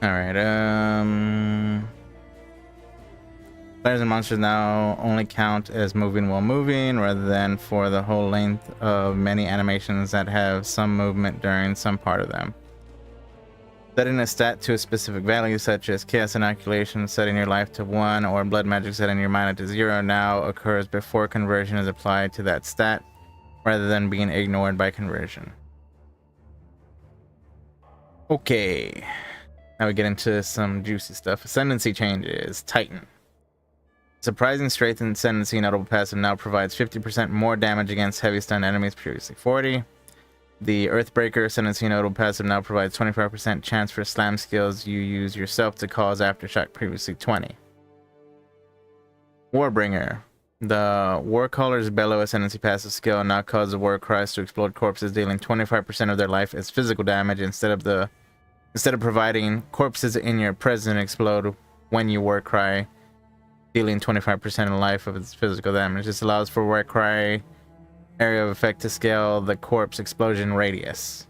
Alright, players and monsters now only count as moving while moving, rather than for the whole length of many animations that have some movement during some part of them. Setting a stat to a specific value, such as Chaos Inoculation, setting your life to 1, or Blood Magic setting your mana to 0, now occurs before conversion is applied to that stat, rather than being ignored by conversion. Okay, now we get into some juicy stuff. Ascendancy changes. Titan. Surprising Strength and Ascendancy notable passive now provides 50% more damage against heavy stun enemies, previously 40. The Earthbreaker Ascendancy notable passive now provides 25% chance for slam skills you use yourself to cause aftershock, previously 20. Warbringer. The Warcaller's Bellow Ascendancy passive skill now causes war cries to explode corpses, dealing 25% of their life as physical damage instead of providing corpses in your presence explode when you war cry, dealing 25% of life of its physical damage. This allows for war cry area of effect to scale the corpse explosion radius.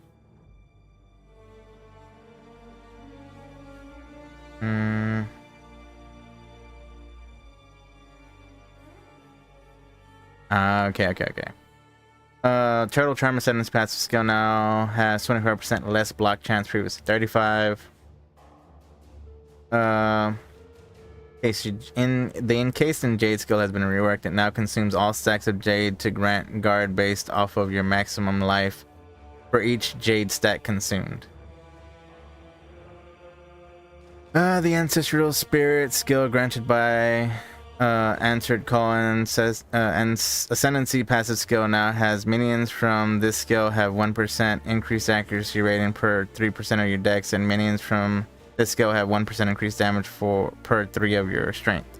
Okay. Turtle Charm Ascendant's passive skill now has 25% less block chance, previously 35. In the Encased in Jade skill has been reworked. It now consumes all stacks of Jade to grant guard based off of your maximum life for each Jade stack consumed. The Ancestral Spirit skill granted by Answered Call says and Ascendancy passive skill now has minions from this skill have 1% increased accuracy rating per 3% of your dex, and minions from this skill have 1% increased damage per 3 of your strength.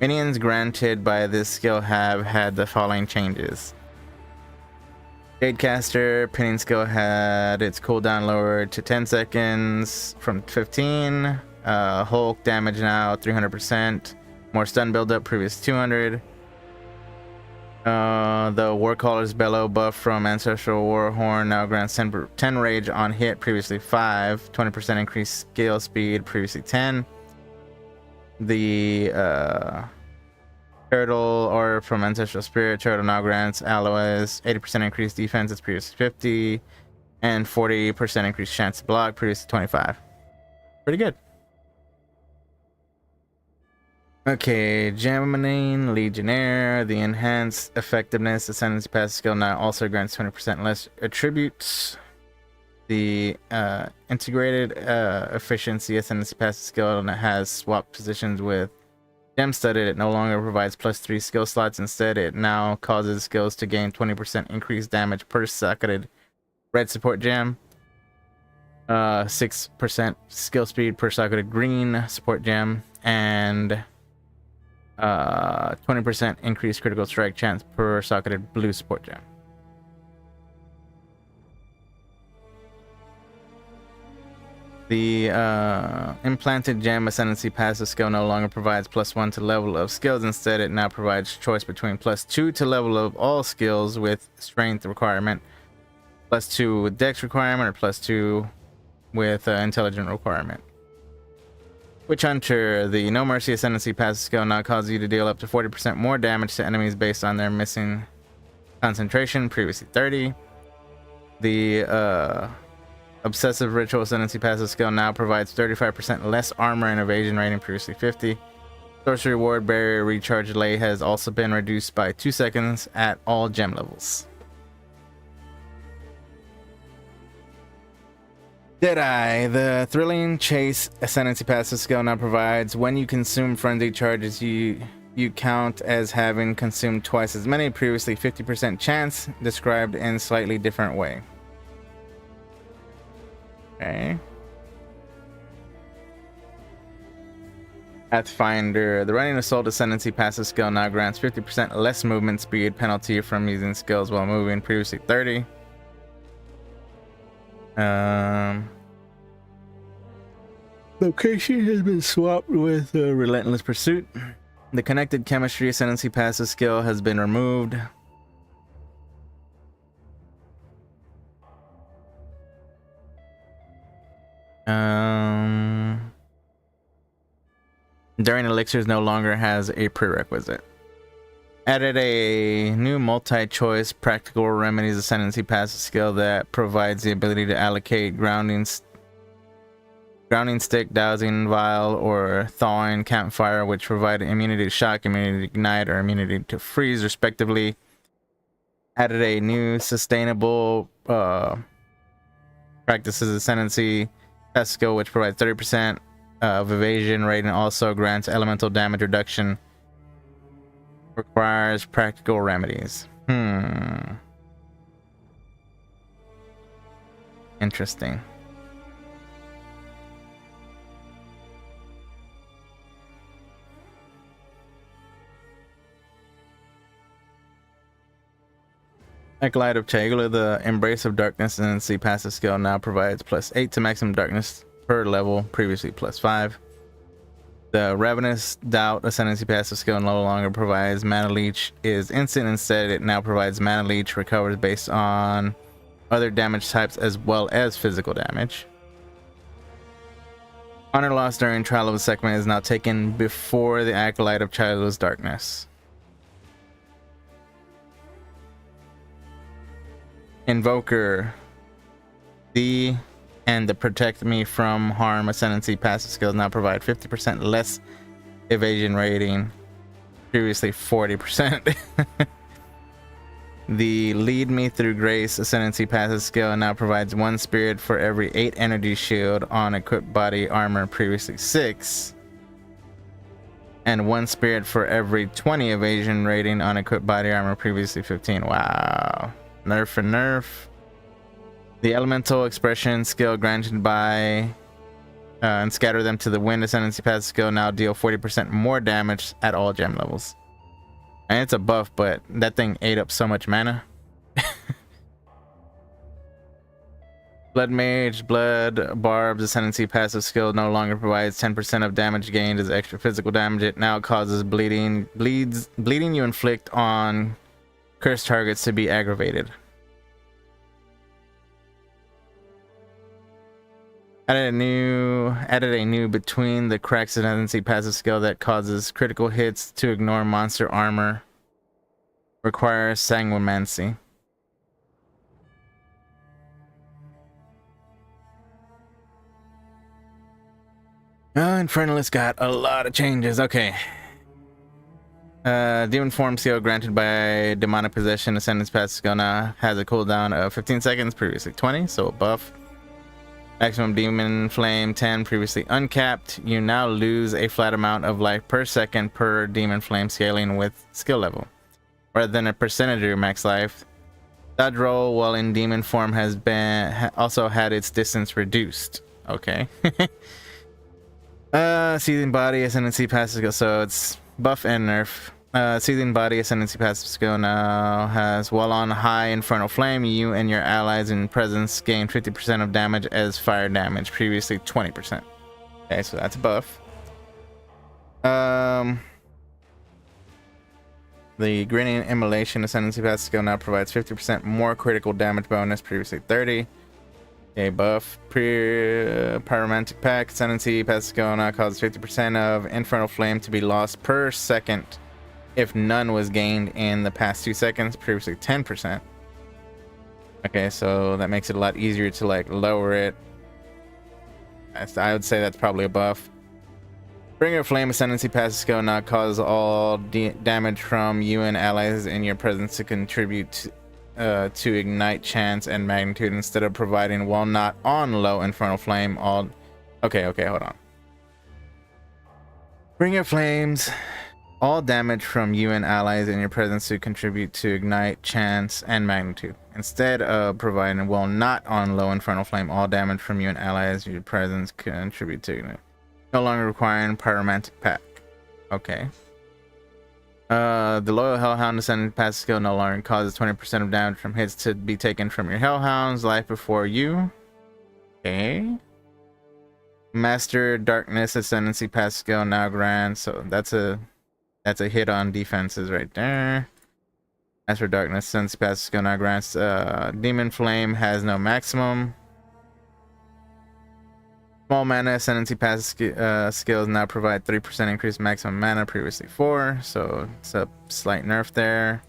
Minions granted by this skill have had the following changes. Jadecaster pinning skill had its cooldown lowered to 10 seconds from 15. Hulk damage now 300%. More stun buildup, previous 200. The Warcaller's Bellow buff from Ancestral Warhorn now grants 10 rage on hit, previously 5. 20% increased scale speed, previously 10. The Turtle or from Ancestral Spirit Turtle now grants Aloes 80% increased defense, it's previously 50. And 40% increased chance to block, previously 25. Pretty good. Okay, Geminine Legionnaire, the Enhanced Effectiveness Ascendancy passive skill now also grants 20% less attributes. The Integrated Efficiency Ascendancy passive skill has swapped positions with Gem Studded. It no longer provides +3 skill slots. Instead, it now causes skills to gain 20% increased damage per socketed red support gem. 6% skill speed per socketed green support gem, and 20% increased critical strike chance per socketed blue support gem. The Implanted Gem Ascendancy passive skill no longer provides +1 to level of skills. Instead, it now provides choice between +2 to level of all skills with strength requirement, +2 with dex requirement, or +2 with intelligent requirement. Witch Hunter, the No Mercy Ascendancy passive skill now causes you to deal up to 40% more damage to enemies based on their missing concentration, previously 30. The Obsessive Ritual Ascendancy passive skill now provides 35% less armor and evasion rating, previously 50. Sorcery Ward Barrier Recharge Delay has also been reduced by 2 seconds at all gem levels. Deadeye, the Thrilling Chase Ascendancy passive skill now provides when you consume frenzy charges, you count as having consumed twice as many, previously 50% chance, described in slightly different way. Okay. Pathfinder, the Running Assault Ascendancy passive skill now grants 50% less movement speed penalty from using skills while moving, previously 30. Location has been swapped with Relentless Pursuit. The Connected Chemistry Ascendancy passive skill has been removed. during elixirs no longer has a prerequisite. Added a new multi-choice practical remedies ascendancy passive skill that provides the ability to allocate grounding stick, dowsing vial, or thawing campfire, which provide immunity to shock, immunity to ignite, or immunity to freeze, respectively. Added a new sustainable practices ascendancy passive skill, which provides 30% of evasion rate and also grants elemental damage reduction. Requires practical remedies. Interesting. Acolyte of Chagula, the Embrace of Darkness ascendancy passive skill now provides +8 to maximum darkness per level, previously +5. The Ravenous Doubt ascendancy passive skill no longer provides mana leech, is instant. Instead, it now provides mana leech, recovers based on other damage types as well as physical damage. Honor lost during Trial of the Segment is now taken before the Acolyte of Chagula's Darkness. Invoker, and the Protect Me from Harm ascendancy passive skills now provide 50% less evasion rating, previously 40%. The Lead Me Through Grace ascendancy passive skill now provides 1 spirit for every 8 energy shield on equipped body armor, previously 6, and 1 spirit for every 20 evasion rating on equipped body armor, previously 15. Wow. Nerf for nerf. The Elemental Expression skill granted by and Scatter Them to the Wind ascendancy passive skill now deal 40% more damage at all gem levels. And it's a buff, but that thing ate up so much mana. Blood Mage, Blood Barb's ascendancy passive skill no longer provides 10% of damage gained as extra physical damage. It now causes bleeding you inflict on cursed targets to be aggravated. Added a new Between the Cracks ascendancy passive skill that causes critical hits to ignore monster armor. Requires Sanguimancy. Infernalist got a lot of changes. Okay. Demon Form skill granted by Demonic Possession ascendancy passive skill now has a cooldown of 15 seconds, previously 20, so a buff. Maximum Demon Flame 10, previously uncapped. You now lose a flat amount of life per second per Demon Flame, scaling with skill level, rather than a percentage of your max life. Dodge roll while in demon form has also had its distance reduced. Okay. Seething Body ascendancy passive skill, so it's buff and nerf. Seething Body ascendancy passive skill now has while on high infernal flame, you and your allies in presence gain 50% of damage as fire damage, previously 20%. Okay, so that's a buff. The Grinning Immolation ascendancy passive skill now provides 50% more critical damage bonus, previously 30. A buff. Pyromantic Pack ascendancy passive skill now causes 50% of infernal flame to be lost per second if none was gained in the past 2 seconds, previously 10%. Okay, so that makes it a lot easier to like lower it. I would say that's probably a buff. Bringer of Flame ascendancy passive skill now causes all damage from you and allies in your presence to contribute to ignite chance and magnitude instead of providing while not on low infernal flame all. Okay, hold on. Bringer of Flames. All damage from you and allies in your presence to contribute to ignite, chance, and magnitude. Instead of providing while not on low infernal flame, all damage from you and allies in your presence contribute to ignite. No longer requiring Pyromantic Pack. Okay. The Loyal Hellhound ascendant passive skill no longer causes 20% of damage from hits to be taken from your Hellhound's life before you. Okay. Master Darkness ascendancy passive skill now grants, so that's a hit on defenses right there. As for Darkness, since passive skill now grants Demon Flame has no maximum. Small mana ascendancy passive skills now provide 3% increased maximum mana, previously 4, so it's a slight nerf there.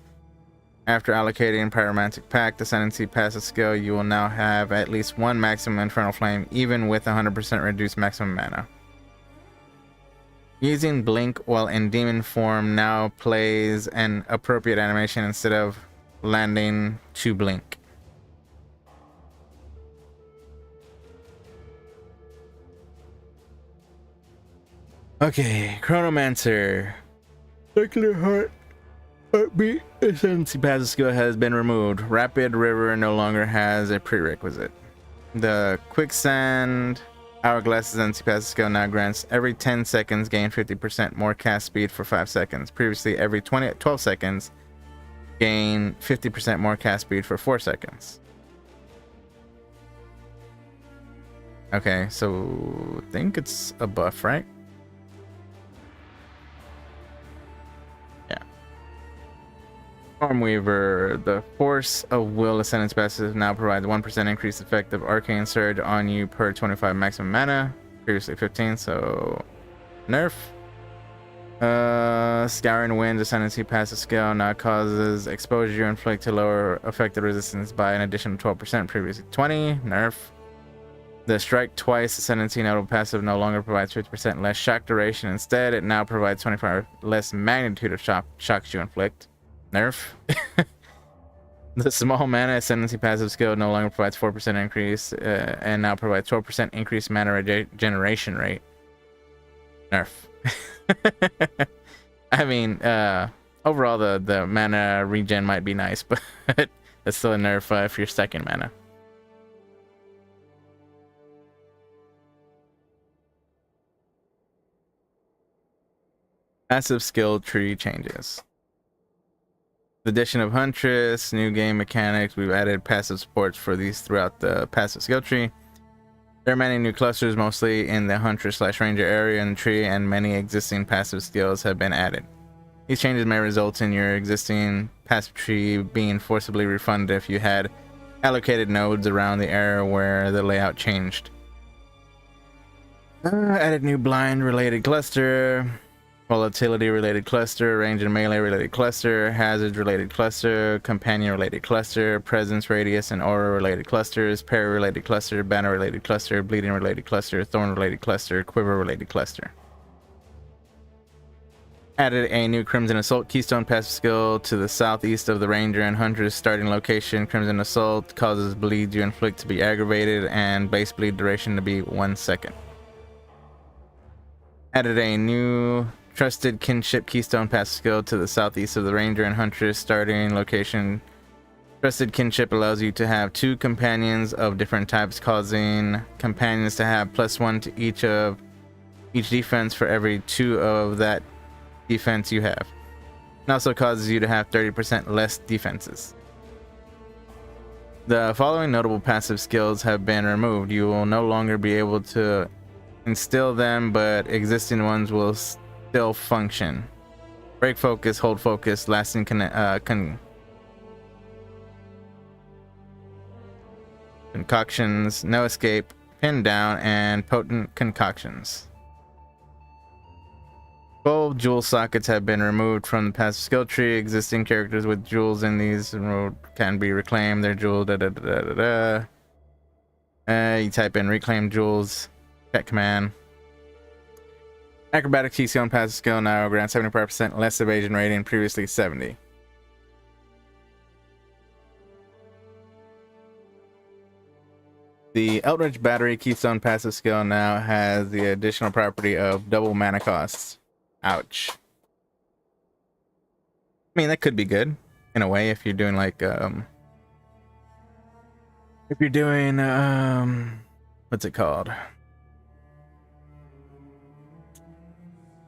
After allocating Pyromantic Pact ascendancy passive skill, you will now have at least one maximum Infernal Flame, even with 100% reduced maximum mana. Using Blink while in demon form now plays an appropriate animation instead of landing to blink. Okay, Chronomancer. Circular Heartbeat ascendancy passive skill has been removed. Rapid River no longer has a prerequisite. The Quicksand Hourglass ascendancy passive skill now grants every 10 seconds gain 50% more cast speed for 5 seconds. Previously, every 12 seconds gain 50% more cast speed for 4 seconds. Okay, so I think it's a buff, right? Stormweaver, the Force of Will Ascendance passive now provides 1% increased effective Arcane Surge on you per 25 maximum mana, previously 15, so nerf. Scouring Winds Ascendancy passive skill now causes exposure you inflict to lower affected resistance by an additional 12%, previously 20, nerf. The Strike Twice Ascendancy notable passive no longer provides 50% less shock duration. Instead, it now provides 25 less magnitude of shocks you inflict. Nerf. The Small Mana Ascendancy passive skill no longer provides 4% increase and now provides 12% increased mana regeneration rate. Nerf. I mean, overall the mana regen might be nice, but it's still a nerf if you're stuck in mana. Passive skill tree changes. The addition of Huntress, new game mechanics, we've added passive supports for these throughout the passive skill tree. There are many new clusters, mostly in the Huntress/Ranger area in the tree, and many existing passive skills have been added. These changes may result in your existing passive tree being forcibly refunded if you had allocated nodes around the area where the layout changed. Added new blind related cluster, volatility related cluster, range and melee related cluster, hazards related cluster, companion related cluster, presence radius and aura related clusters, parry related cluster, banner related cluster, bleeding related cluster, thorn related cluster, quiver related cluster. Added a new Crimson Assault Keystone passive skill to the southeast of the Ranger and Hunter's starting location. Crimson Assault causes bleed you inflict to be aggravated and base bleed duration to be 1 second. Added a new Trusted Kinship Keystone passive skill to the southeast of the Ranger and Huntress starting location. Trusted Kinship allows you to have 2 companions of different types, causing companions to have +1 to each defense for every 2 of that defense you have. It also causes you to have 30% less defenses. The following notable passive skills have been removed. You will no longer be able to instill them, but existing ones will still function. Break focus, hold focus, lasting concoctions, no escape, pin down, and potent concoctions. 12 jewel sockets have been removed from the passive skill tree. Existing characters with jewels in these can be reclaimed. Their jewel you type in reclaim jewels, pet command. Acrobatic Keystone passive skill now grants 75% less evasion rating, previously 70. The Eldritch Battery Keystone passive skill now has the additional property of double mana costs. Ouch. I mean, that could be good in a way if you're doing like what's it called?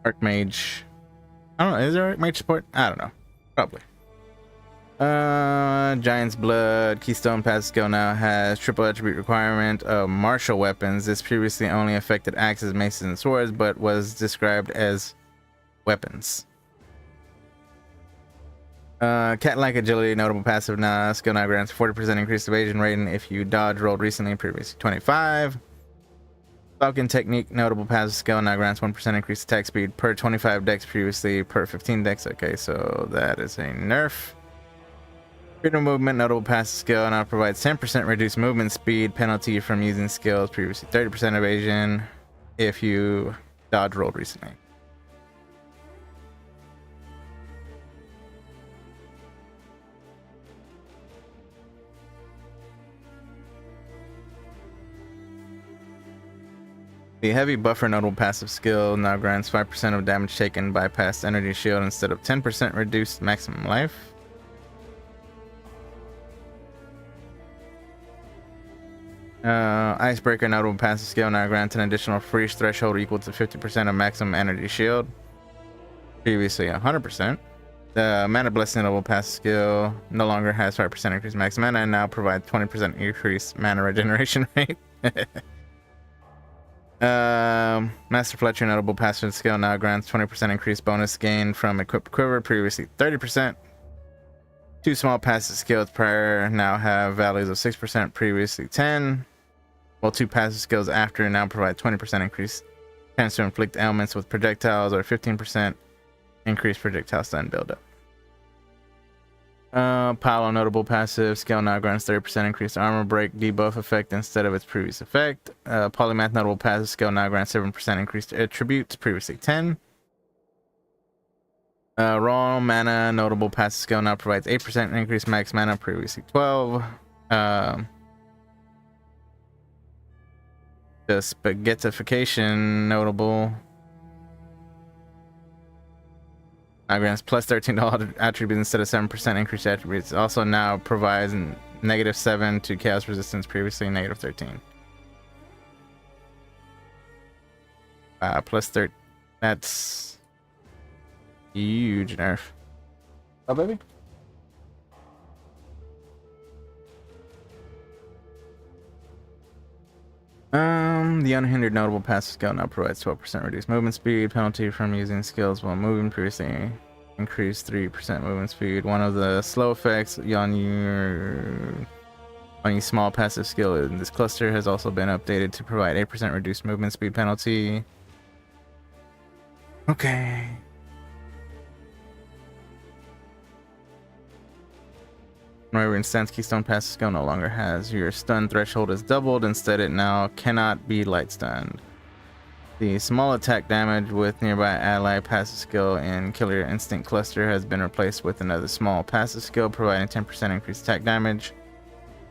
Archmage. I don't know, is there Archmage support? I don't know. Probably. Giant's Blood Keystone passive skill now has triple attribute requirement of martial weapons. This previously only affected axes, maces, and swords, but was described as weapons. Cat-like agility notable passive skill now grants 40% increased evasion rating if you dodge rolled recently, previously 25. Falcon Technique, notable passive skill, now grants 1% increased attack speed per 25 dex, previously per 15 dex. Okay, so that is a nerf. Freedom movement, notable passive skill, now provides 10% reduced movement speed penalty from using skills, previously 30% evasion if you dodge rolled recently. The heavy buffer notable passive skill now grants 5% of damage taken by past energy shield instead of 10% reduced maximum life. Icebreaker notable passive skill now grants an additional freeze threshold equal to 50% of maximum energy shield, previously 100%. The mana blessing notable passive skill no longer has 5% increased max mana and now provides 20% increased mana regeneration rate. Master Fletcher notable passive skill now grants 20% increased bonus gain from equipped quiver, previously 30%. Two small passive skills prior now have values of 6%, previously 10. While two passive skills after now provide 20% increased chance to inflict ailments with projectiles or 15% increased projectile stun buildup. Paolo notable passive skill now grants 30% increased armor break debuff effect instead of its previous effect. Polymath notable passive skill now grants 7% increased attributes, previously 10. Raw mana notable passive skill now provides 8% increased max mana, previously 12. The spaghettification notable now grants plus $13 attributes instead of 7% increased attributes. Also now provides -7 to chaos resistance, previously -13. Plus 30. That's huge nerf. Oh, baby. The unhindered notable passive skill now provides 12% reduced movement speed penalty from using skills while moving, previously increased 3% movement speed. One of the slow effects on your small passive skill in this cluster has also been updated to provide 8% reduced movement speed penalty. Okay. Whenever instance keystone passive skill no longer has your stun threshold is doubled, instead it now cannot be light stunned. The small attack damage with nearby ally passive skill in killer instinct cluster has been replaced with another small passive skill providing 10% increased attack damage.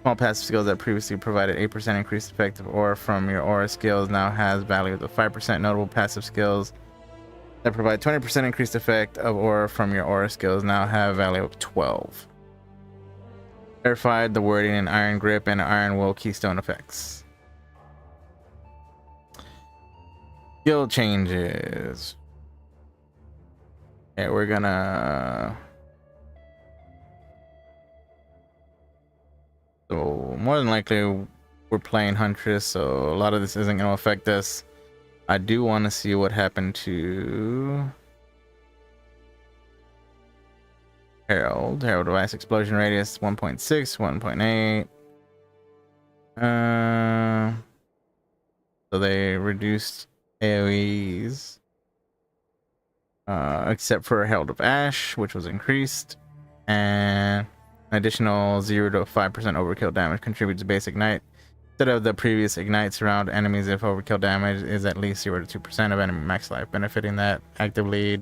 Small passive skills that previously provided 8% increased effective aura from your aura skills now has values of 5%. Notable passive skills that provide 20% increased effect of aura from your aura skills now have value of 12. Verified the wording in Iron Grip and Iron Will keystone effects. Skill changes. Yeah, we're gonna... So more than likely we're playing Huntress, so a lot of this isn't gonna affect us. I do want to see what happened to Herald device explosion radius 1.6, 1.8. So they reduced AoEs, except for Herald of Ash, which was increased, and an additional 0 to 5% overkill damage contributes to basic ignite instead of the previous ignite surround enemies if overkill damage is at least 0 to 2% of enemy max life, benefiting that actively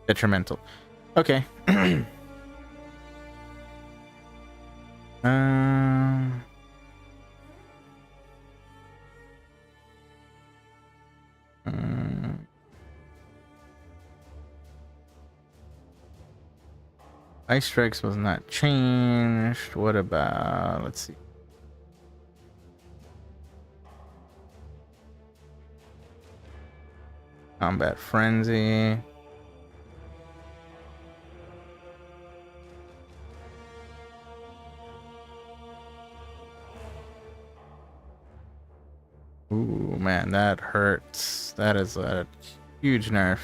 detrimental. Okay. Ice strikes was not changed. What about, let's see. Combat frenzy. Ooh, man, that hurts. That is a huge nerf.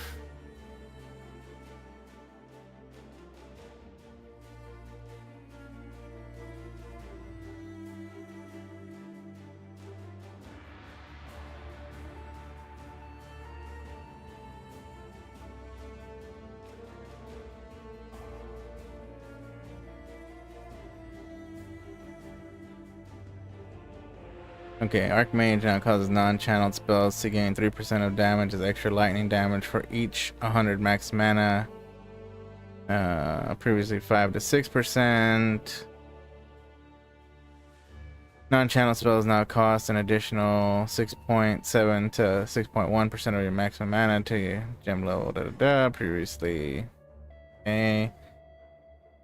Okay, Archmage now causes non-channeled spells to gain 3% of damage as extra lightning damage for each 100 max mana. Previously 5 to 6%. Non-channel spells now cost an additional 6.7 to 6.1% of your maximum mana to your gem level. Previously, okay.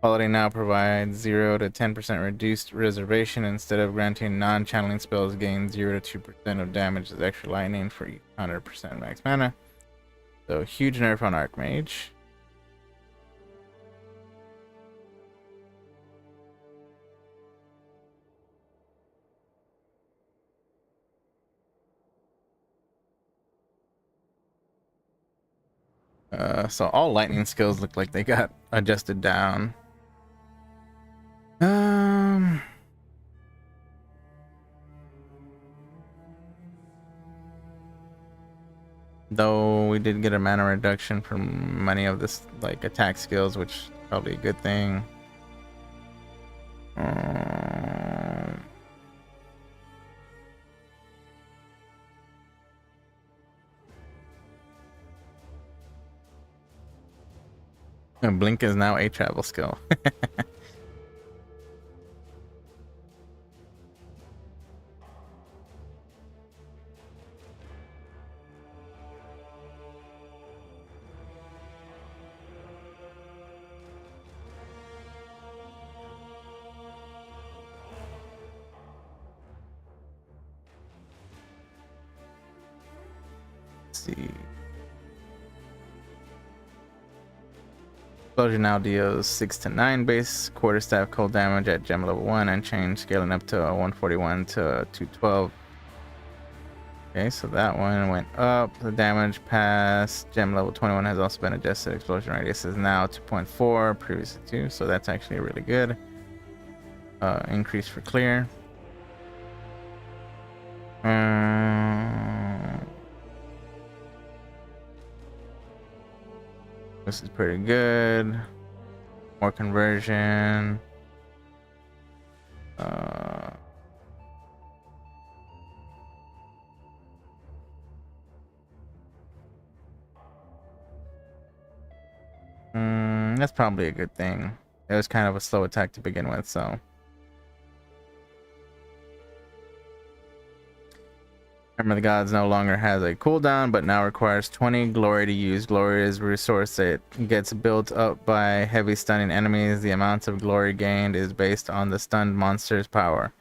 Quality now provides 0 to 10% reduced reservation instead of granting non-channeling spells gain 0 to 2% of damage as extra lightning for each 100% max mana. So huge nerf on Archmage. So all lightning skills look like they got adjusted down. Though we did get a mana reduction from many of this like attack skills, which is probably a good thing. And Blink is now a travel skill. See. Explosion now deals 6 to 9 base quarterstaff cold damage at gem level 1 and change scaling up to 141 to 212. Okay, so that one went up. The damage past gem level 21 has also been adjusted. Explosion radius is now 2.4, previously 2, so that's actually really good. Increase for clear. This is pretty good. More conversion. That's probably a good thing. It was kind of a slow attack to begin with, so. Remember, the Gods no longer has a cooldown, but now requires 20 glory to use. Glory is a resource that gets built up by heavy stunning enemies. The amount of glory gained is based on the stunned monster's power.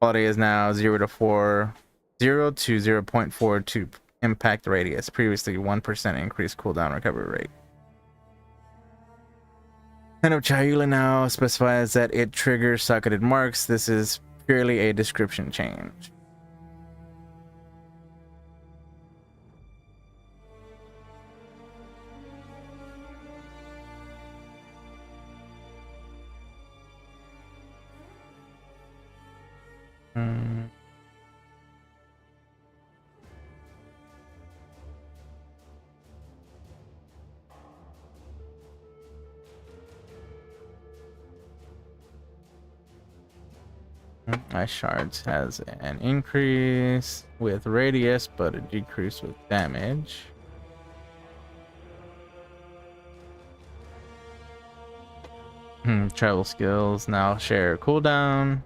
Quality is now 0 to 0.42 impact radius. Previously 1% increased cooldown recovery rate. And of Chayula now specifies that it triggers socketed marks. This is purely a description change. Ice Shards has an increase with radius, but a decrease with damage. Travel skills now share cooldown.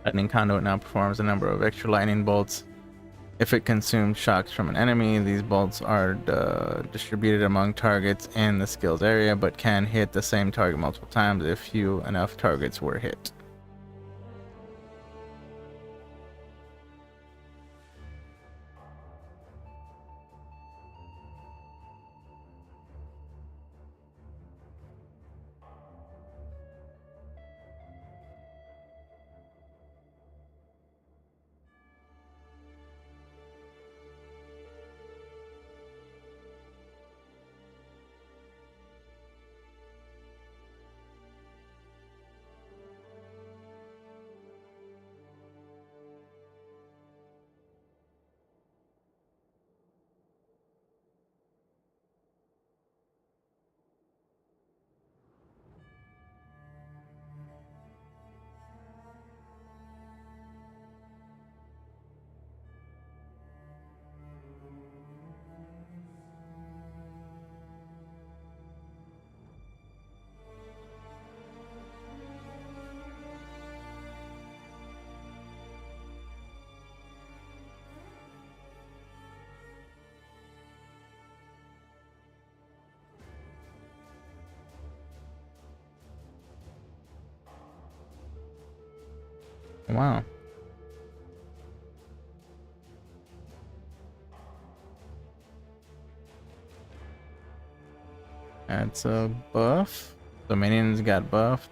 Lightning Conduit now performs a number of extra lightning bolts. If it consumes shocks from an enemy, these bolts are distributed among targets in the skills area, but can hit the same target multiple times if few enough targets were hit. Wow. That's a buff. The minions got buffed.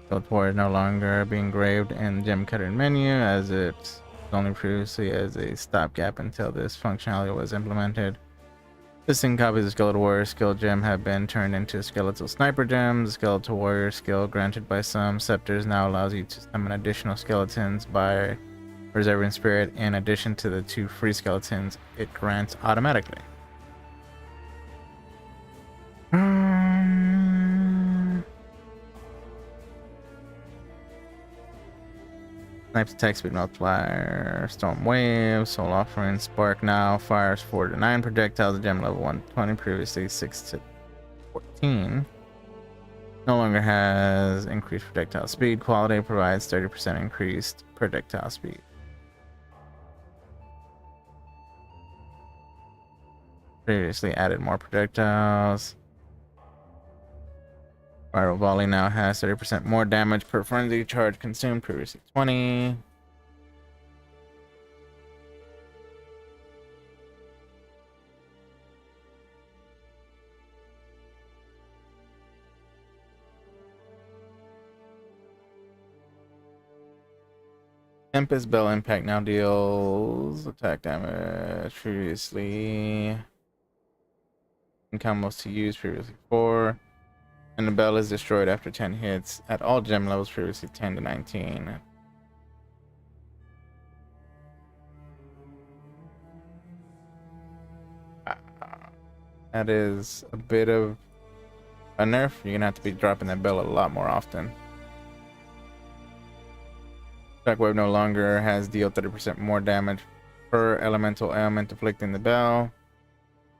Skeletal Warrior is no longer being engraved in the gem cutter menu, as it's only previously as a stopgap until this functionality was implemented. Existing copies of Skeletal Warrior skill gem have been turned into Skeletal Sniper gems. The Skeletal Warrior skill granted by some scepters now allows you to summon additional skeletons by reserving spirit in addition to the 2 free skeletons it grants automatically. Snipes attack speed multiplier, storm wave, soul offering, spark now fires 4 to 9 projectiles, gem level 120, previously 6 to 14. No longer has increased projectile speed. Quality provides 30% increased projectile speed. Previously added more projectiles. Viral volley now has 30% more damage per frenzy charge consumed, previously 20. Tempest Bell impact now deals attack damage, previously in combos to use, previously 4. And the bell is destroyed after 10 hits at all gem levels, previously 10 to 19. That is a bit of a nerf. You're gonna have to be dropping that bell a lot more often. Shockwave no longer has deal 30% more damage per elemental ailment afflicting the bell,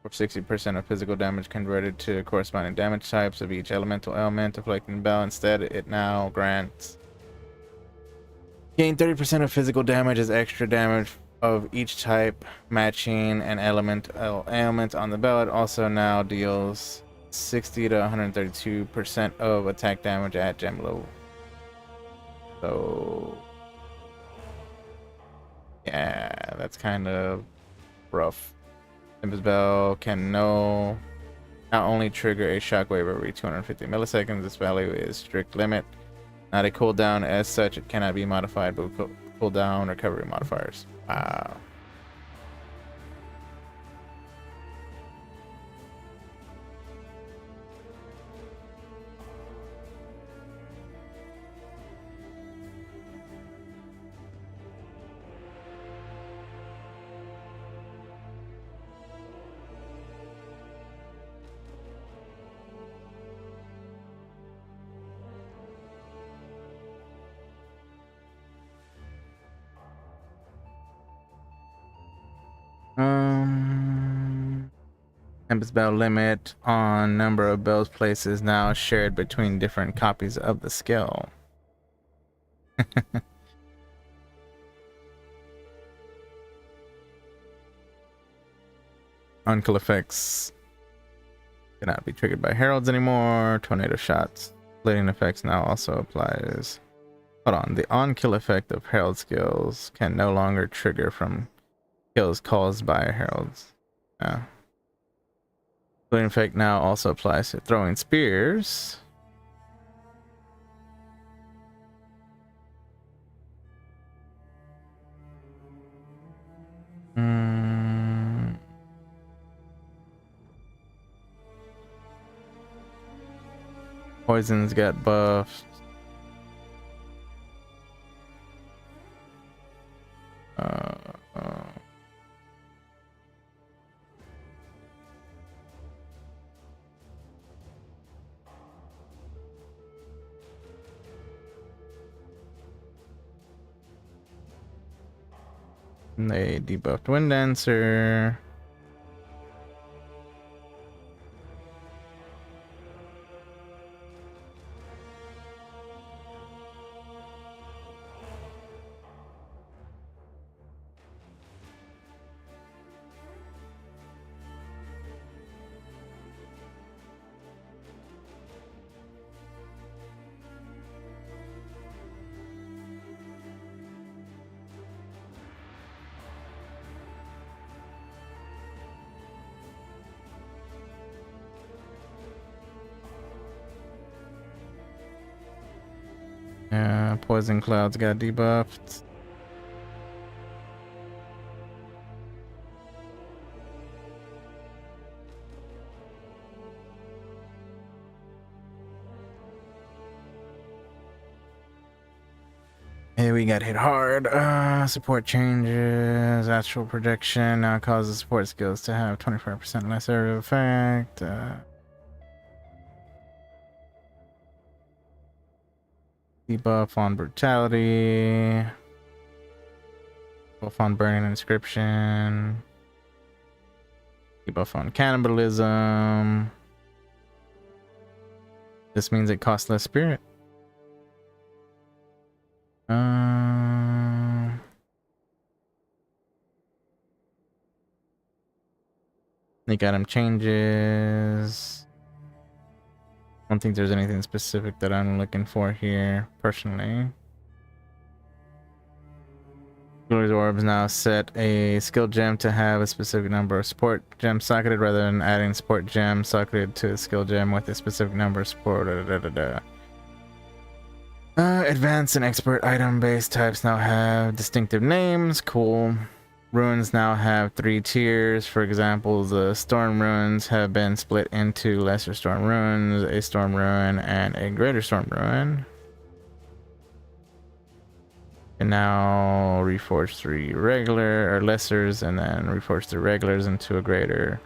or 60% of physical damage converted to corresponding damage types of each elemental ailment afflicting the bell. Instead, it now grants gain 30% of physical damage as extra damage of each type matching an elemental ailment on the bell. It also now deals 60 to 132% of attack damage at gem level. So yeah, that's kind of rough. Tempest Bell can not only trigger a shockwave every 250 milliseconds. This value is strict limit, not a cooldown. As such, it cannot be modified by cooldown recovery modifiers. Wow. Tempest Bell limit on number of bells placed is now shared between different copies of the skill. On-kill effects cannot be triggered by heralds anymore. Tornado shots. Splitting effects now also applies. Hold on. The on-kill effect of herald skills can no longer trigger from kills caused by heralds. Yeah. Splitting effect now also applies to throwing spears. Poisons got buffed. They debuffed Wind Dancer. Poison clouds got debuffed. Hey, we got hit hard. Support changes. Actual projection now causes support skills to have 25% less area of effect. Debuff on brutality. Debuff on burning inscription. Debuff on cannibalism. This means it costs less spirit. Unique item changes. I don't think there's anything specific that I'm looking for here, personally. Ruler's Orbs now set a skill gem to have a specific number of support gems socketed rather than adding support gem socketed to a skill gem with a specific number of support. Advanced and expert item based types now have distinctive names. Cool. Runes now have 3 tiers. For example, the storm runes have been split into lesser storm runes, a storm rune, and a greater storm rune. And now reforge 3 regular or lessers, and then reforge 3 regulars into a greater.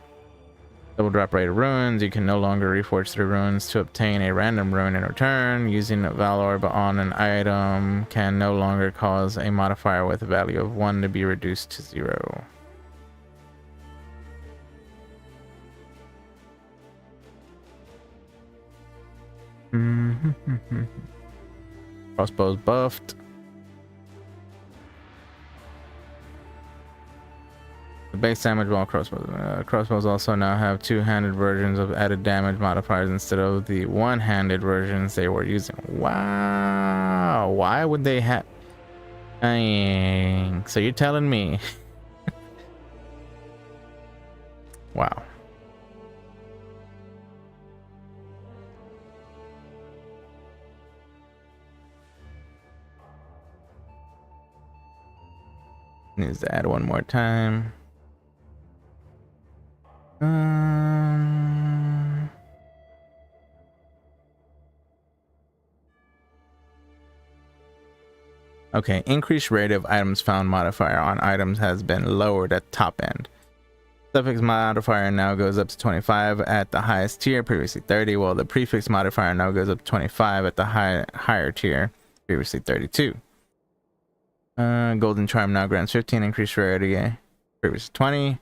Double drop rate of runes. You can no longer reforge 3 runes to obtain a random rune in return. Using a Valorb on an item can no longer cause a modifier with a value of 1 to be reduced to 0. Crossbows buffed. The base damage while crossbows. Crossbows also now have 2-handed versions of added damage modifiers instead of the 1-handed versions they were using. Wow. Why would they have... Dang. So you're telling me... Wow. Needs to add one more time. Okay, increased rate of items found modifier on items has been lowered at top end. Suffix modifier now goes up to 25 at the highest tier, previously 30, while the prefix modifier now goes up to 25 at the higher tier, previously 32. Golden Charm now grants 15 increased rarity, previously 20.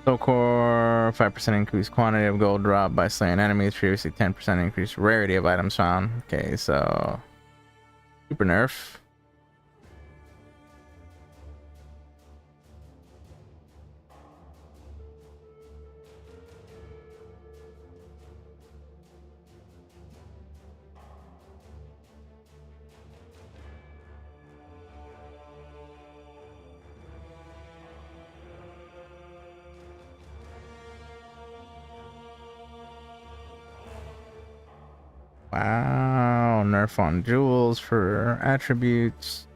Soul Core, 5% increased quantity of gold drop by slaying enemies, previously 10% increased rarity of items found. Okay, so super nerf. Wow, nerf on jewels for attributes.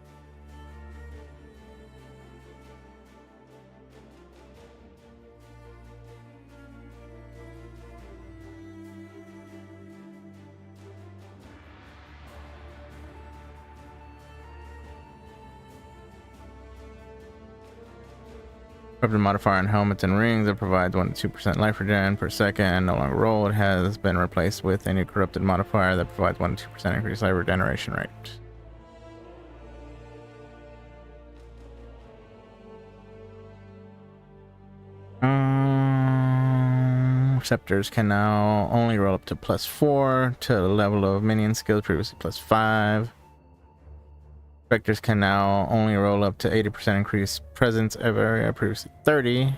Corrupted modifier on helmets and rings that provides 1 to 2% life regen per second. No longer roll. It has been replaced with a new corrupted modifier that provides 1 to 2% increased life regeneration rate. Scepters can now only roll up to +4 to the level of minion skills, previously +5. Specters can now only roll up to 80% increased presence of area, previously 30.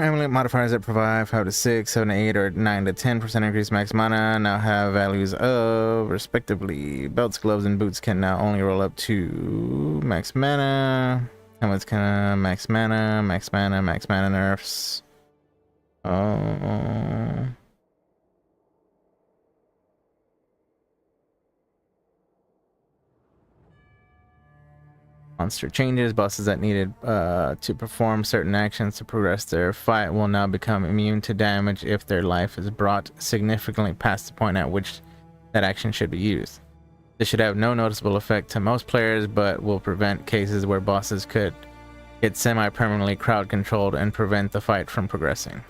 Amulet modifiers that provide 5 to 6, 7 to 8, or 9 to 10% increase max mana now have values of, respectively. Belts, gloves, and boots can now only roll up to max mana. Helmets can max mana, max mana, max mana nerfs. Oh. Monster changes. Bosses that needed to perform certain actions to progress their fight will now become immune to damage if their life is brought significantly past the point at which that action should be used. This should have no noticeable effect to most players, but will prevent cases where bosses could get semi-permanently crowd controlled and prevent the fight from progressing.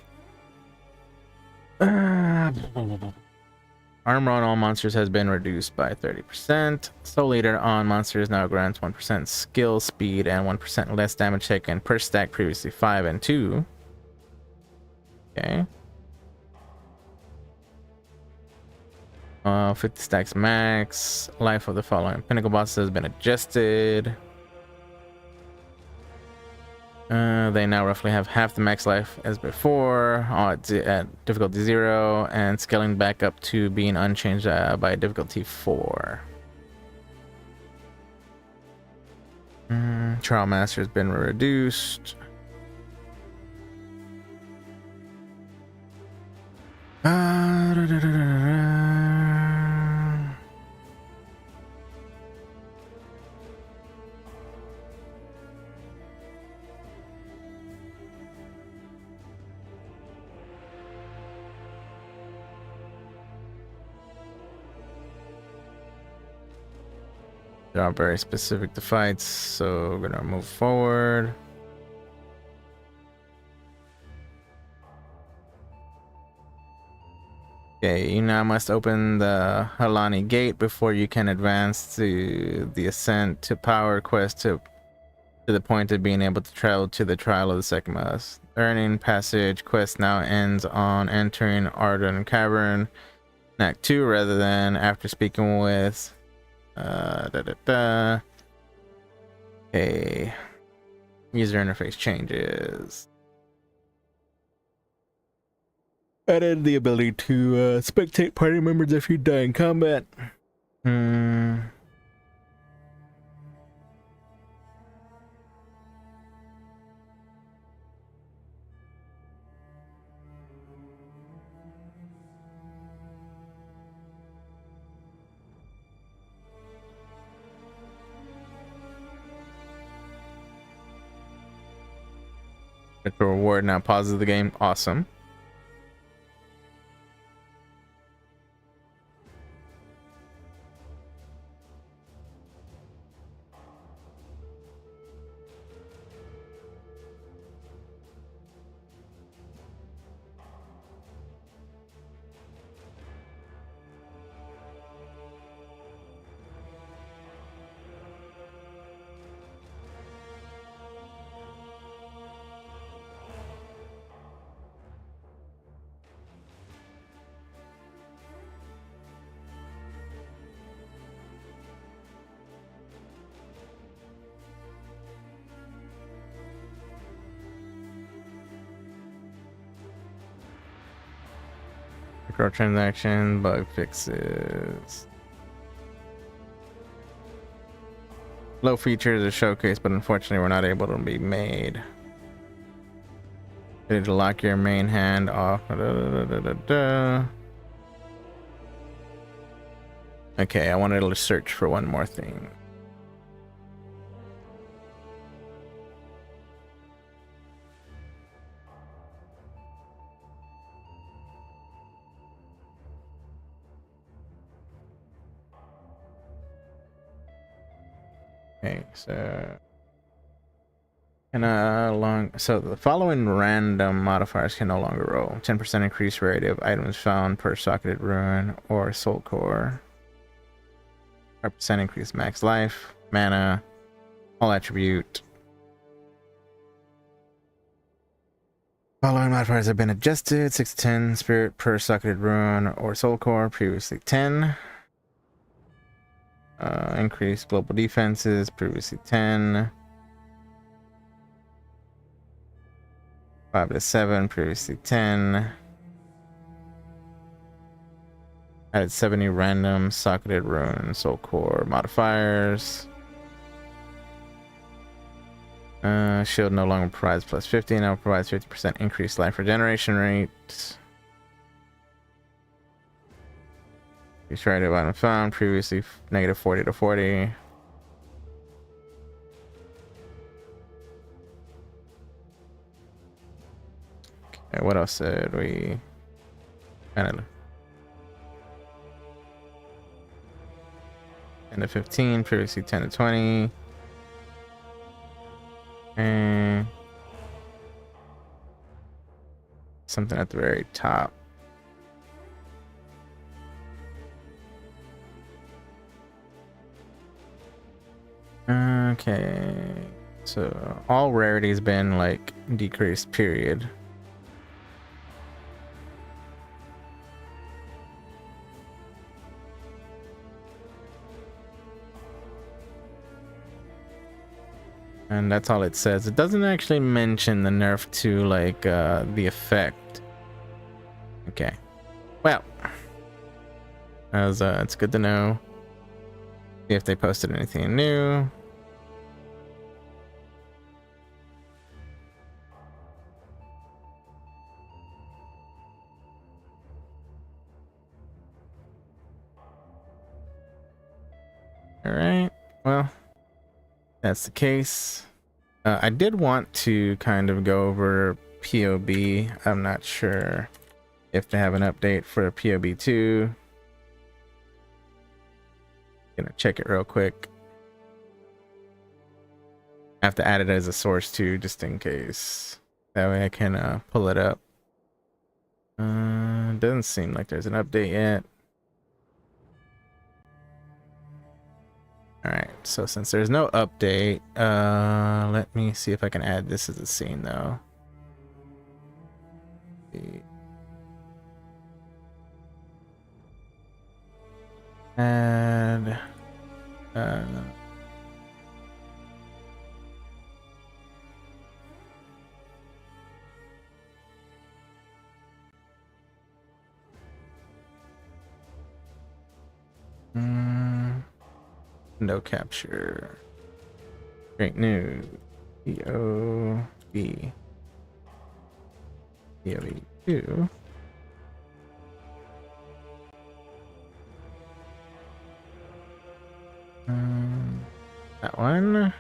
Armor on all monsters has been reduced by 30%. Soul Eater on monsters now grants 1% skill speed and 1% less damage taken per stack, previously 5 and 2. Okay. 50 stacks max. Life of the following pinnacle bosses has been adjusted. They now roughly have half the max life as before, at difficulty 0, and scaling back up to being unchanged by difficulty 4. Trial Master has been reduced. They are very specific to fights, so we're gonna move forward. Okay, you now must open the Halani Gate before you can advance to the Ascent to Power quest to the point of being able to travel to the Trial of the Sekhmet. Earning Passage quest now ends on entering Arden Cavern in Act 2 rather than after speaking with Okay. User interface changes. Added the ability to spectate party members if you die in combat. The reward now pauses the game. Awesome. Microtransaction, bug fixes. Low features are showcased, but unfortunately we're not able to be made. You need to lock your main hand off. Okay, I wanted to search for one more thing. Okay, so so the following random modifiers can no longer roll. 10% increased rate of items found per socketed ruin or soul core. 5% increased max life, mana, all attribute. Following modifiers have been adjusted. 6 to 10 spirit per socketed ruin or soul core, previously 10. Increased global defenses, previously 10. 5 to 7, previously 10. Added 70 random socketed runes, soul core modifiers. Shield no longer provides plus 50, now provides 50% increased life regeneration rate. Destroyed it when found, previously negative 40 to 40. Okay, what else did we kind of 10 to 15, previously 10 to 20. And something at the very top. Okay, so all rarities been like decreased, period. And that's all it says. It doesn't actually mention the nerf to like the effect. Okay, well, as it's good to know. See if they posted anything new. All right, well, that's the case. I did want to kind of go over POB. I'm not sure if they have an update for POB 2. Gonna check it real quick. I have to add it as a source too, just in case. That way I can pull it up. Doesn't seem like there's an update yet. All right, so since there's no update, let me see if I can add this as a scene though. Add window capture. Great news. POB 2. That one.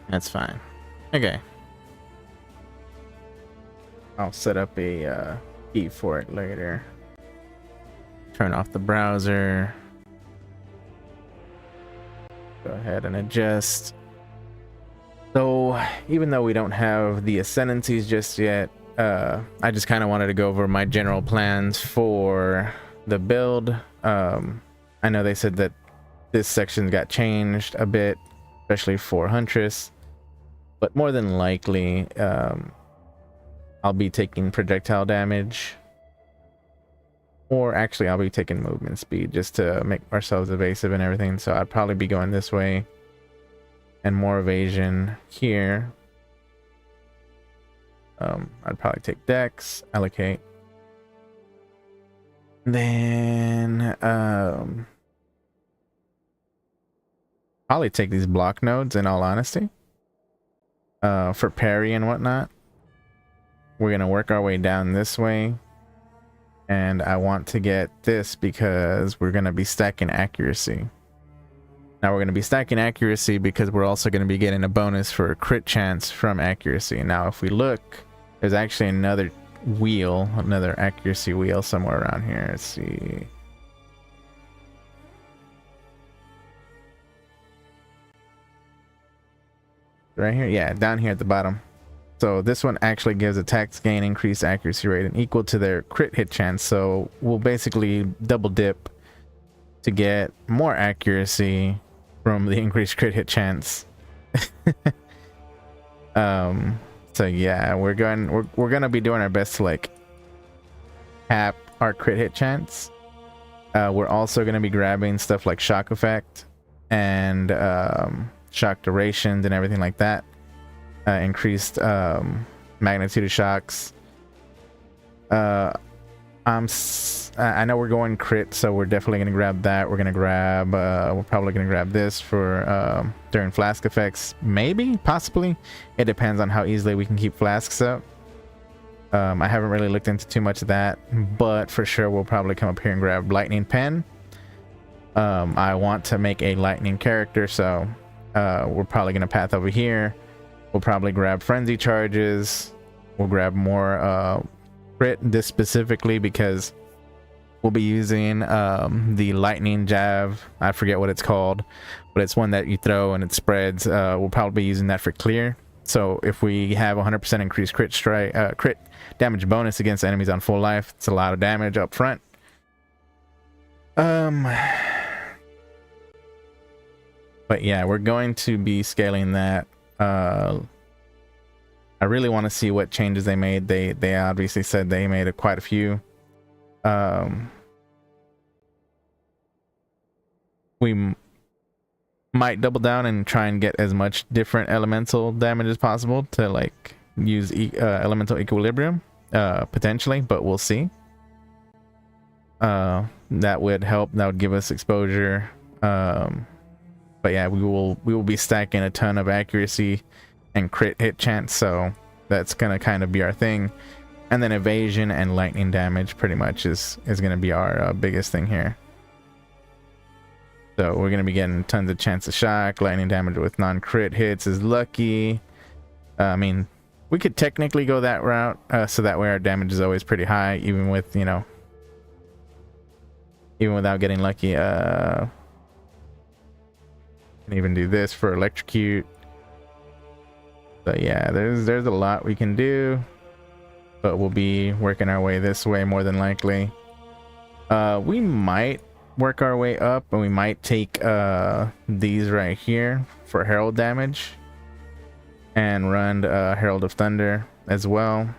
That's fine. Okay. I'll set up a key for it later. Turn off the browser. Go ahead and adjust. So even though we don't have the ascendancies just yet, I just kind of wanted to go over my general plans for the build. I know they said that this section got changed a bit, especially for Huntress, but more than likely I'll be taking projectile damage, or actually I'll be taking movement speed just to make ourselves evasive and everything. So I'd probably be going this way and more evasion here. I'd probably take Dex, allocate, then probably take these block nodes in all honesty, for parry and whatnot. We're gonna work our way down this way, and I want to get this because we're gonna be stacking accuracy. Now we're going to be stacking accuracy because we're also going to be getting a bonus for a crit chance from accuracy. Now if we look, there's actually another wheel, another accuracy wheel somewhere around here. Let's see. Right here? Yeah, down here at the bottom. So this one actually gives attacks gain increased accuracy rate and equal to their crit hit chance. So we'll basically double dip to get more accuracy from the increased crit hit chance. So yeah, we're gonna be doing our best to like cap our crit hit chance. We're also gonna be grabbing stuff like shock effect and shock durations and everything like that. Increased magnitude of shocks. I know we're going crit, so we're definitely gonna grab that. We're probably gonna grab this for during flask effects, maybe, possibly. It depends on how easily we can keep flasks up. I haven't really looked into too much of that, but for sure we'll probably come up here and grab lightning pen. I want to make a lightning character, so we're probably gonna path over here. We'll probably grab frenzy charges. We'll grab more crit, this specifically because we'll be using the lightning jab. I forget what it's called, but it's one that you throw and it spreads. We'll probably be using that for clear. So if we have 100% increased crit damage bonus against enemies on full life, it's a lot of damage up front. But yeah, we're going to be scaling that. I really want to see what changes they made. They obviously said they made quite a few. We might double down and try and get as much different elemental damage as possible to like use elemental equilibrium potentially, but we'll see. That would help. That would give us exposure. But yeah, we will be stacking a ton of accuracy and crit hit chance, so that's gonna kind of be our thing. And then evasion and lightning damage pretty much is gonna be our biggest thing here. So we're gonna be getting tons of chance of shock. Lightning damage with non-crit hits is lucky. I mean, we could technically go that route, so that way our damage is always pretty high, even with, you know, even without getting lucky. Can even do this for electrocute. So yeah, there's a lot we can do, but we'll be working our way this way more than likely. We might work our way up, and we might take these right here for herald damage and run Herald of Thunder as well,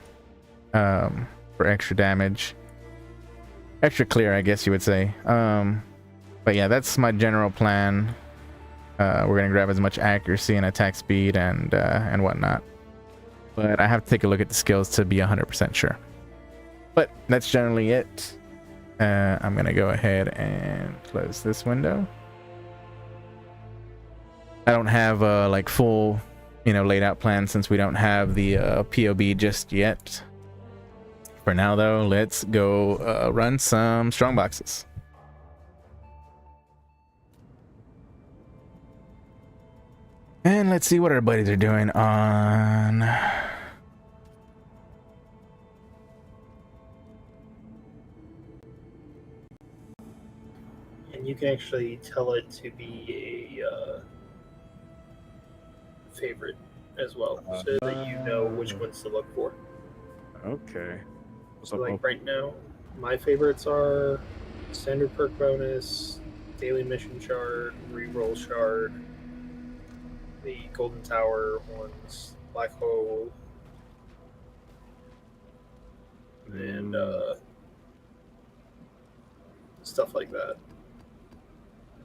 for extra damage, extra clear, I guess you would say. But yeah, that's my general plan. We're gonna grab as much accuracy and attack speed and whatnot, but I have to take a look at the skills to be 100% sure. But that's generally it. I'm gonna go ahead and close this window. I don't have like full, you know, laid out plan since we don't have the POB just yet. For now though, let's go run some strong boxes. And let's see what our buddies are doing on... And you can actually tell it to be a favorite as well, so that you know which ones to look for. Okay. So like right now, my favorites are standard perk bonus, daily mission shard, reroll shard, the golden tower ones, black hole, and stuff like that.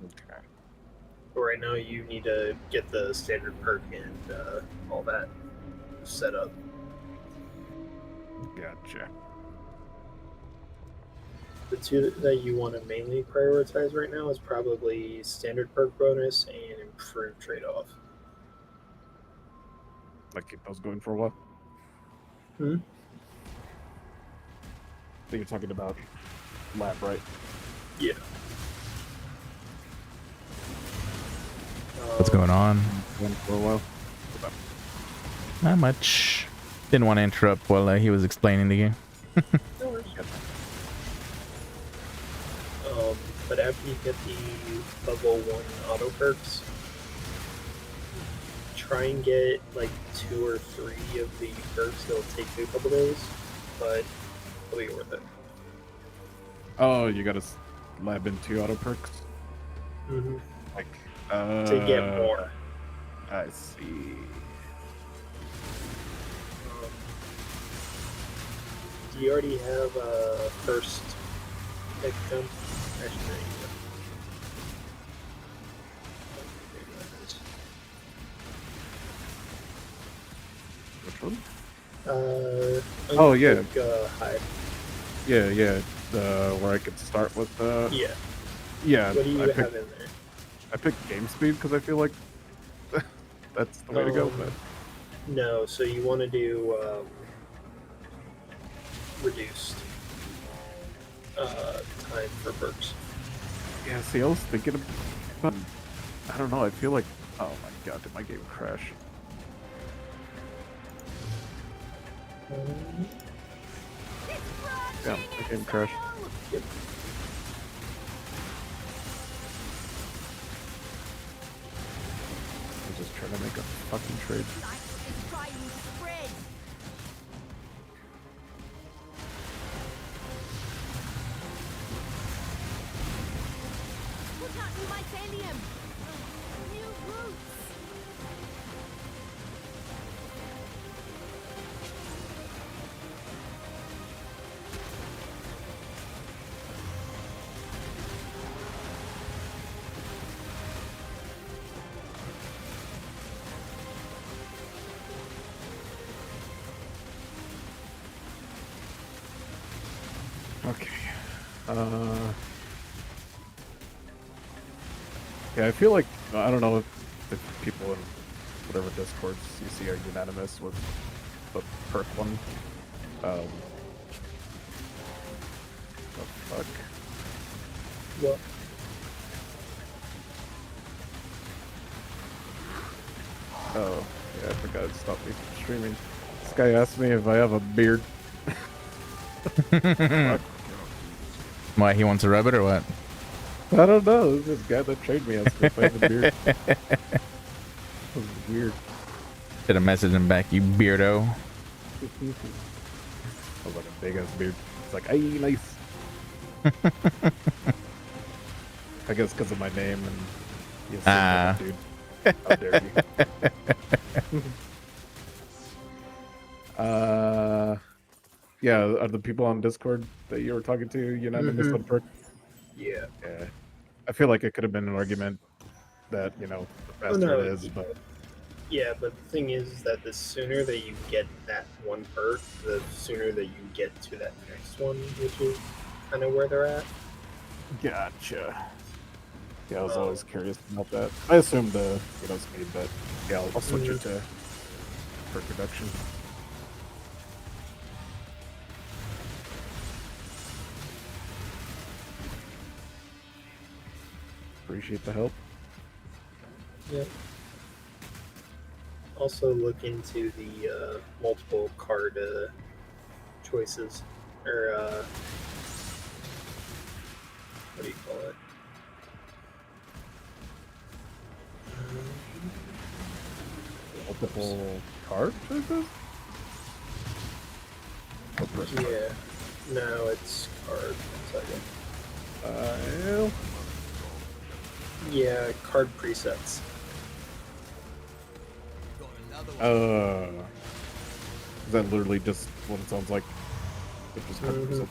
Okay. But right now you need to get the standard perk and all that set up. Gotcha. The two that you want to mainly prioritize right now is probably standard perk bonus and improved trade-off. Like keep those going for a while. Hmm? I think you're talking about lab, right? Yeah. What's going on? Going for a while. Not much. Didn't want to interrupt while he was explaining to you. No worries. But after you get the level 1 auto perks, try and get like 2 or 3 of the perks. It'll take you a couple days, but it'll be worth it. Oh, you got to lab in 2 auto perks? Mm-hmm. Like to get more. I see. Do you already have a first pick jump? Actually, there you go. Which one? Oh yeah. Hide. Yeah. Where I could start with. Yeah. Yeah. What do you I have picked, in there? I picked game speed because I feel like that's the way to go. But No, so you want to do reduced time for perks. yeah, see, I was thinking about. I don't know. I feel like. Oh my god! Did my game crash? Yeah, my game crashed. Yep. I'm just trying to make a fucking trade. Okay. Yeah, I feel like I don't know if people in whatever discords you see are unanimous with the perk one. The fuck? What? Oh, yeah, I forgot it stopped me from streaming. This guy asked me if I have a beard. Fuck. Why, he wants to rub it or what? I don't know. This guy that trained me asked me if I have a beard. That was weird. Should have messaged him back, you beardo. I was like a big ass beard. It's like, hey, nice. I guess because of my name and yes, dude. How dare you? Yeah, are the people on Discord that you were talking to unanimous on perk? Yeah. Yeah. I feel like it could have been an argument that, the faster it is, but Yeah, but the thing is that the sooner that you get that one perk, the sooner that you get to that next one, which is kind of where they're at. gotcha. Yeah, I was always curious about that. I assumed speed, but yeah, I'll switch it to perk reduction. Appreciate the help. Yep. Also look into the multiple card choices, or what do you call it? Multiple card choices? Yeah. No, it's card. 1 second. Yeah, card presets. Is that literally just what it sounds like? It's just card presets.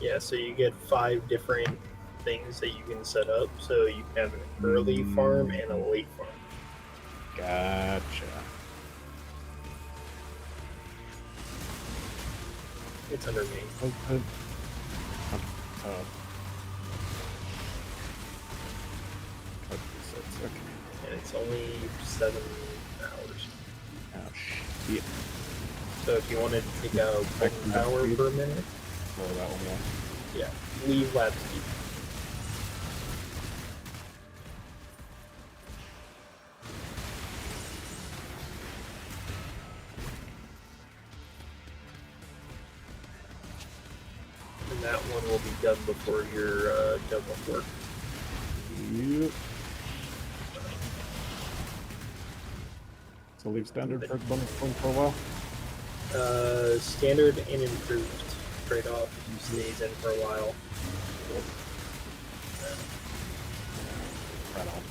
Yeah, so you get 5 different things that you can set up. So you have an early farm and a late farm. Gotcha. It's under me. Okay. Card presets, okay. And it's only 7 hours. Oh shit. So if you wanted to take out 1 hour per minute, Oh, that one, yeah. yeah, leave lab speed. And that one will be done before you're done with work. Yep. So leave standard perk bonus for a while. Standard and improved trade-off stays in for a while. Right on.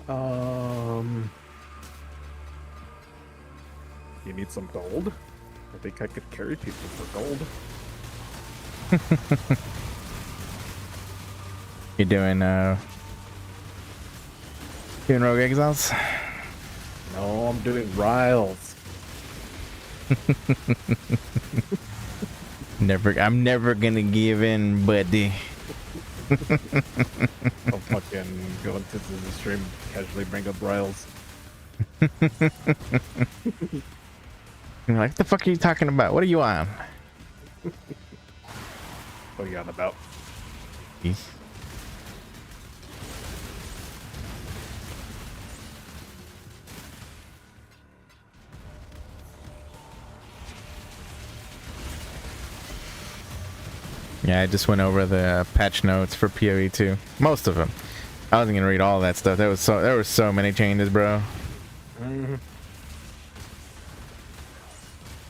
You need some gold? I think I could carry people for gold. You doing Rogue Exiles? No, I'm doing Riles. I'm never gonna give in, buddy. I'll fucking go into the stream, casually bring up Riles. You're like, what the fuck are you talking about? What are you on? What are you on about? Yeah, I just went over the patch notes for PoE 2. Most of them. I wasn't gonna read all that stuff. There were so many changes, bro. Mm-hmm.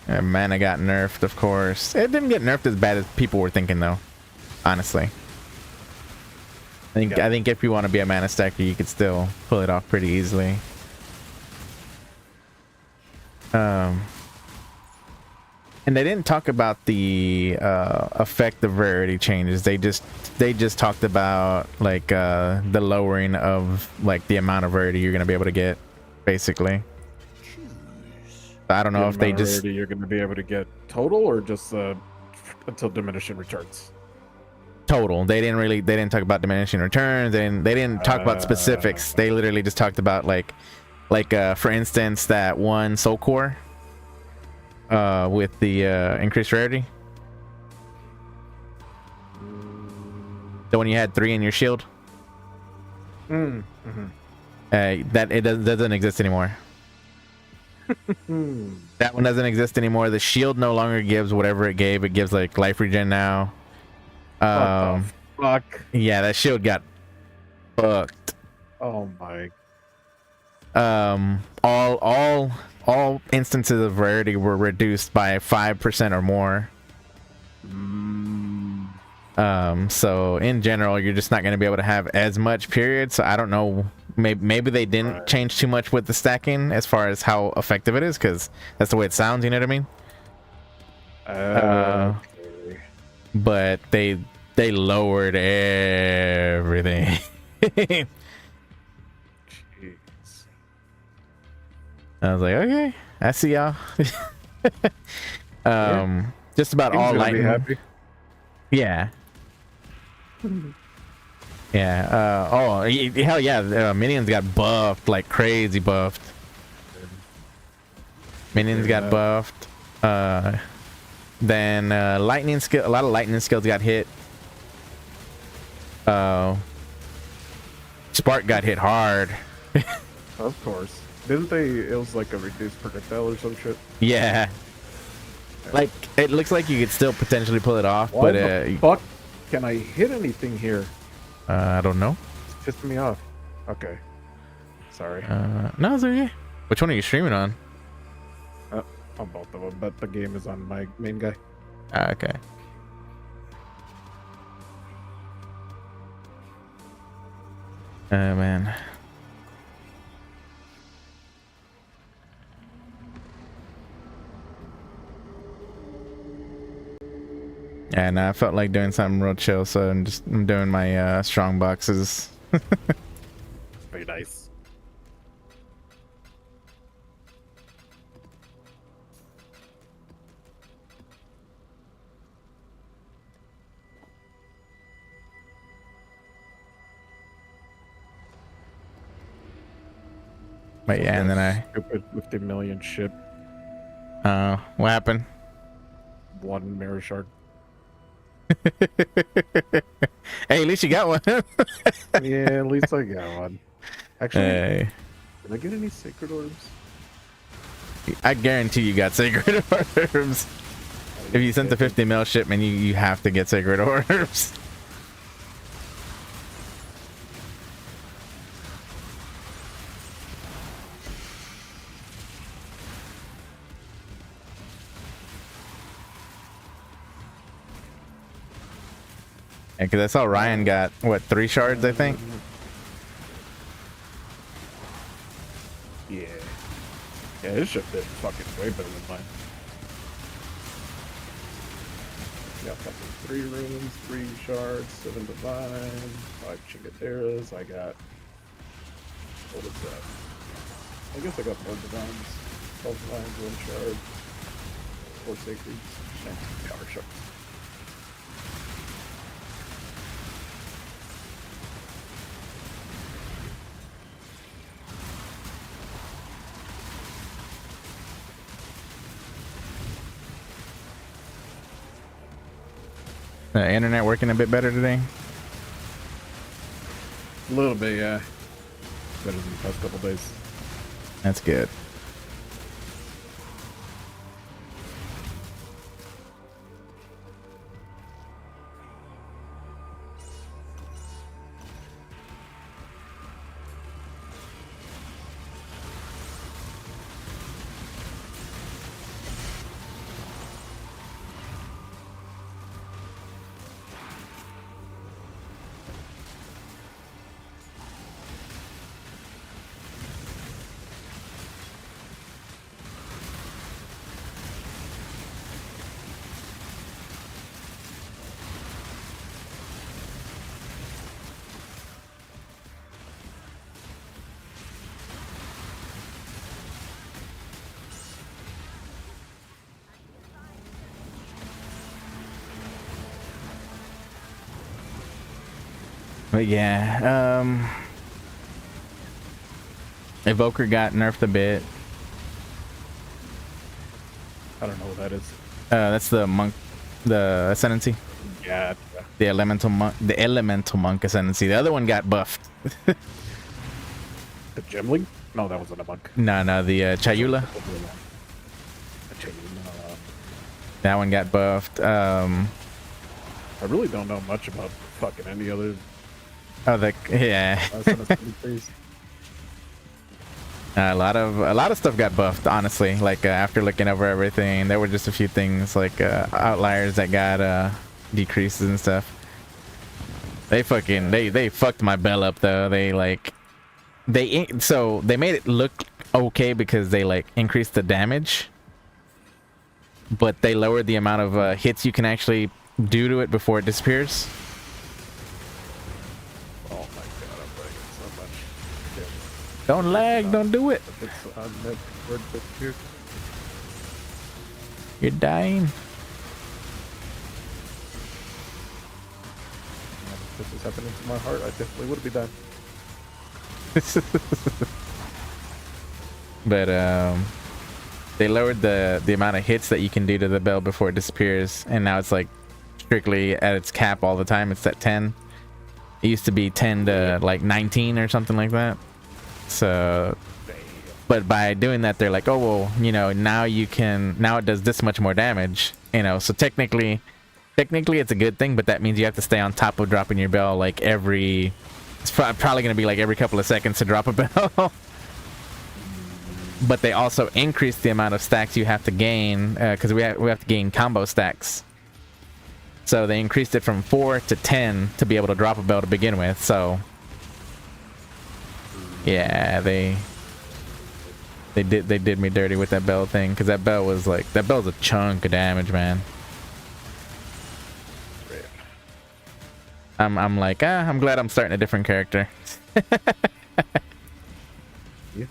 And mana got nerfed, of course. It didn't get nerfed as bad as people were thinking, though. Honestly, I think if you want to be a mana stacker, you could still pull it off pretty easily. And they didn't talk about the effect of rarity changes. They just talked about like the lowering of like the amount of rarity you're gonna be able to get, basically. I don't know if they just you're going to be able to get total or just until diminishing returns. Total. They didn't talk about diminishing returns. They didn't talk about specifics. They literally just talked about like for instance that one soul core with the increased rarity. The one you had 3 in your shield. Mm-hmm. That it doesn't exist anymore. That one doesn't exist anymore. The shield no longer gives whatever it gave. It gives like life regen now. Fuck. Yeah, that shield got fucked. Oh my. All instances of rarity were reduced by 5% or more. So in general, you're just not going to be able to have as much, period. So I don't know. Maybe they didn't change too much with the stacking as far as how effective it is, because that's the way it sounds. You know what I mean? Okay. But they lowered everything. Jeez. I was like, okay, I see y'all. Just about King's all gonna be lightning. happy. Yeah. Yeah. Hell yeah. Minions got buffed like crazy buffed. Minions got buffed. Then lightning skill. A lot of lightning skills got hit. Spark got hit hard. Of course. Didn't they? It was like a reduced projectile or some shit. Yeah. Like it looks like you could still potentially pull it off, Why but the fuck can I hit anything here? I don't know. It's pissing me off. Okay. Sorry. No, it's okay. Which one are you streaming on? On both of them, but the game is on my main guy. Okay. Oh man. Yeah, no, I felt like doing something real chill, so I'm doing my strong boxes. Very nice. But yeah, and then I Stupid 50 million shit. what happened? One mirror shard. Hey, at least you got one. Yeah, at least I got one. Actually, Hey, did I get any sacred orbs? I guarantee you got sacred orbs. If you sent the 50 mil shipment, you have to get sacred orbs. Because I saw Ryan got what 3 shards, I think. his ship did fucking way better than mine. Got fucking 3 runes, 3 shards, 7 divine, 5 chingateras. I got, what is that? I guess I got 4 divines, 12 divines, 1 shard, 4 sacreds, and 2 power shards. The internet working a bit better today. A little bit, yeah. Better than the past couple days. That's good. But yeah, Evoker got nerfed a bit. I don't know what that is. That's the monk, the ascendancy. Yeah. The elemental monk ascendancy. The other one got buffed. The Gemling? No, that wasn't a monk. No, the Chayula. That one got buffed. I really don't know much about fucking any other. Oh, yeah. A lot of stuff got buffed, honestly. Like after looking over everything, there were just a few things like outliers that got decreases and stuff. They fucked my bell up though. They made it look okay because they like increased the damage, but they lowered the amount of hits you can actually do to it before it disappears. Don't lag, don't do it. You're dying. If this is happening to my heart, I definitely would be dying. But they lowered the amount of hits that you can do to the bell before it disappears, and now it's like strictly at its cap all the time. It's at 10. It used to be 10 to like 19 or something like that. So, but by doing that, they're like, oh well, you know, now it does this much more damage, you know. So technically it's a good thing, but that means you have to stay on top of dropping your bell like it's probably gonna be like every couple of seconds to drop a bell. But they also increase the amount of stacks you have to gain because we have to gain combo stacks. So they increased it from 4 to 10 to be able to drop a bell to begin with. So yeah, they did me dirty with that bell thing, because that bell's a chunk of damage, man. I'm like, I'm glad I'm starting a different character. Yeah.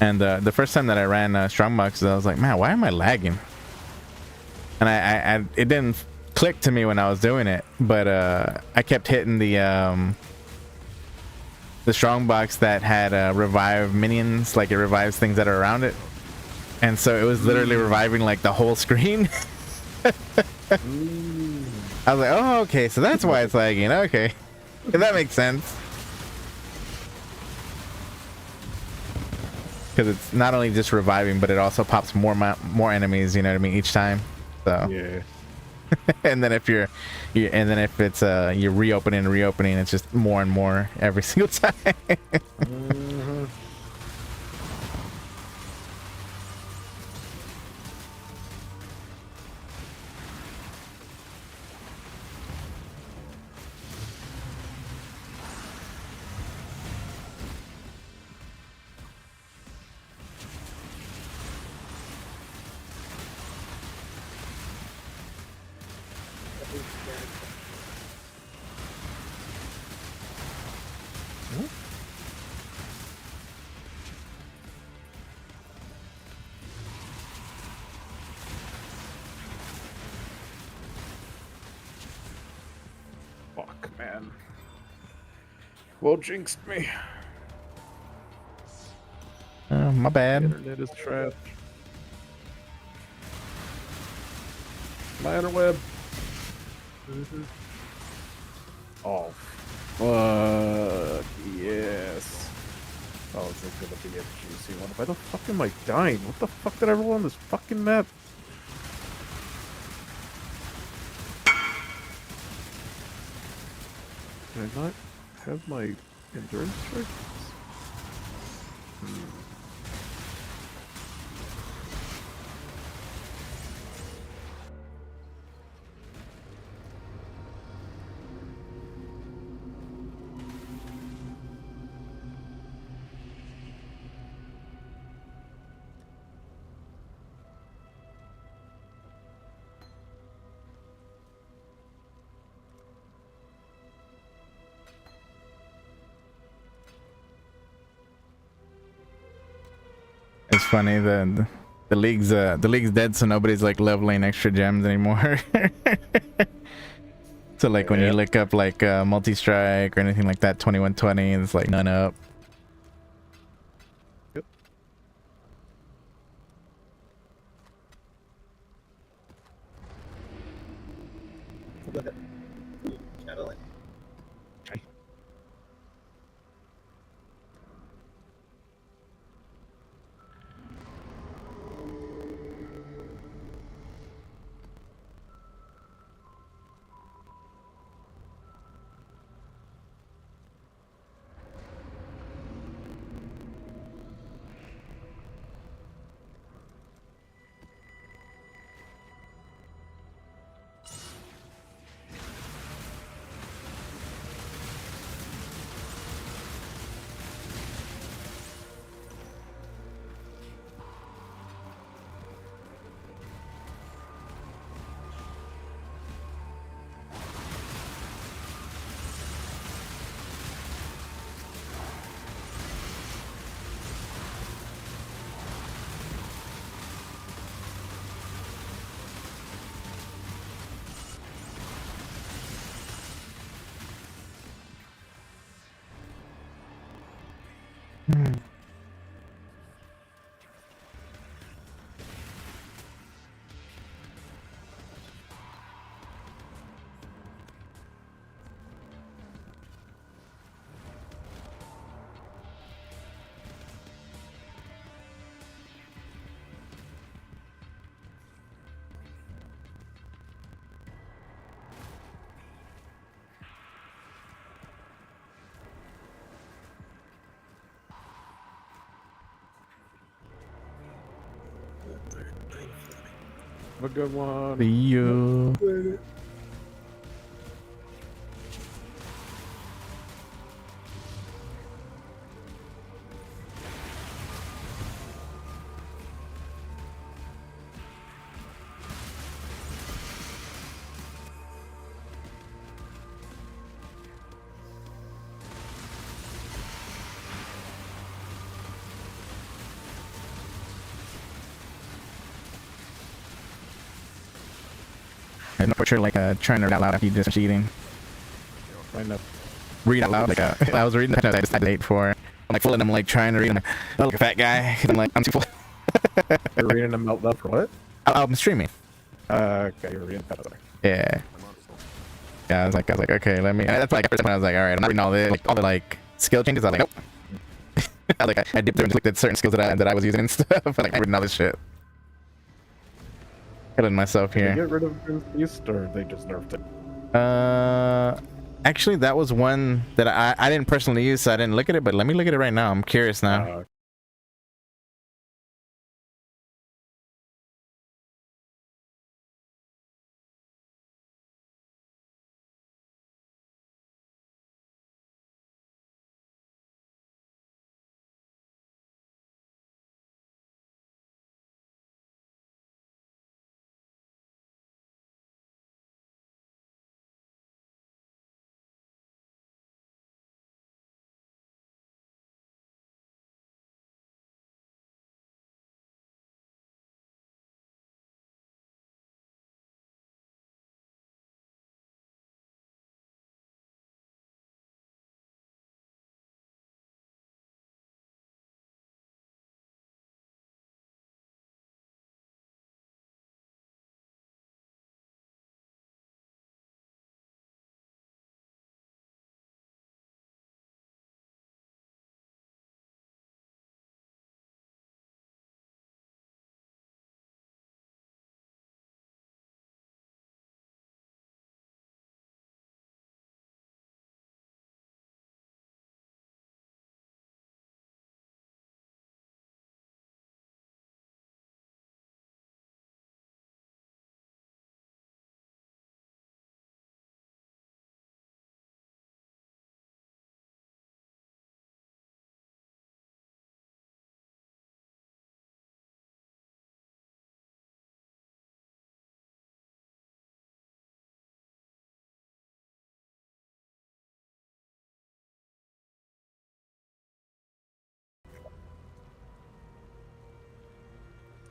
And the first time that I ran Strongbox, I was like, man, why am I lagging? And I it didn't click to me when I was doing it, but I kept hitting the Strongbox that had revive minions, like it revives things that are around it, and so it was literally reviving like the whole screen. I was like, oh, okay, so that's why it's lagging. Okay, that makes sense. Because it's not only just reviving, but it also pops more enemies, you know what I mean, each time. So yeah. And then if and then if it's you're reopening, it's just more and more every single time. Mhm. Fuck, man. Well, jinxed me. My The bad. internet is trash. My interweb. Mm-hmm. Oh, fuck. Yes. Oh, it's like gonna be a juicy one. Why the fuck am I dying? What the fuck did I roll on this fucking map? Did I not have my endurance right? It's funny the league's dead, so nobody's like leveling extra gems anymore. So like when you Yeah. look up like multi-strike or anything like that, 2120, it's like none up. Yep. Cadillac. Have a good one. See you. I'm not for sure, like trying to read out loud after you just cheating. I know. Read out loud, like I was reading. I just had to wait for. I'm like full, and I'm like trying to read. I'm like, oh, like a fat guy. I'm like, I'm too full. You're reading them out loud for what? I'm streaming. Okay, you're reading that other. Yeah. Yeah, I was like, okay, let me. And that's like at first when I was like, all right, I'm not reading all the all the like skill changes. I was like, nope. I was like, I dipped through and looked at certain skills that I was using and stuff. I'm like, I'm reading all this shit. Killing myself Did they here. get rid of Grim Feast, or they just nerfed it? Actually, that was one that I didn't personally use, so I didn't look at it. But let me look at it right now. I'm curious now.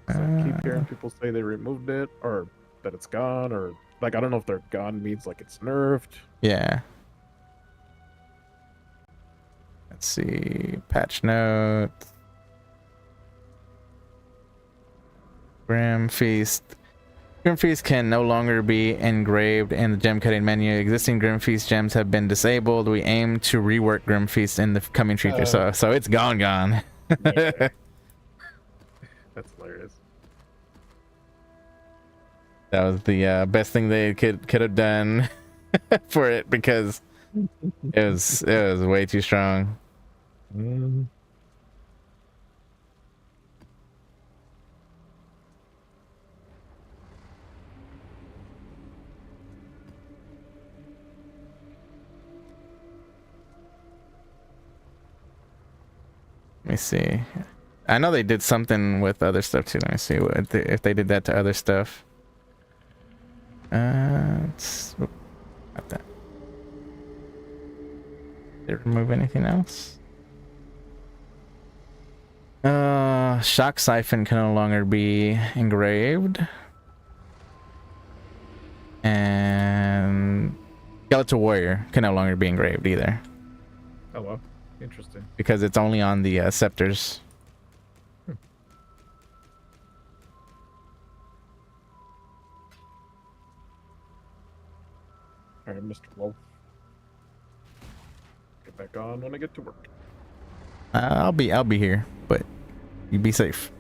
So I keep hearing people say they removed it, or that it's gone, or like I don't know if they're gone means like it's nerfed. Yeah. Let's see. Patch note. Grim Feast. Grim Feast can no longer be engraved in the gem cutting menu. Existing Grim Feast gems have been disabled. We aim to rework Grim Feast in the coming future. So it's gone. Yeah. That's hilarious. That was the best thing they could have done for it, because it was way too strong. Let me see. I know they did something with other stuff too. Let me see if they did that to other stuff. Not that. Did they remove anything else? Shock Siphon can no longer be engraved. And Skeletal Warrior can no longer be engraved either. Oh well, interesting. Because it's only on the scepters. All right, Mr. Wolf. Get back on when I get to work. I'll be here, but you be safe.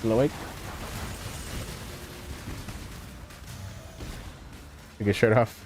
Still awake? Take your shirt off.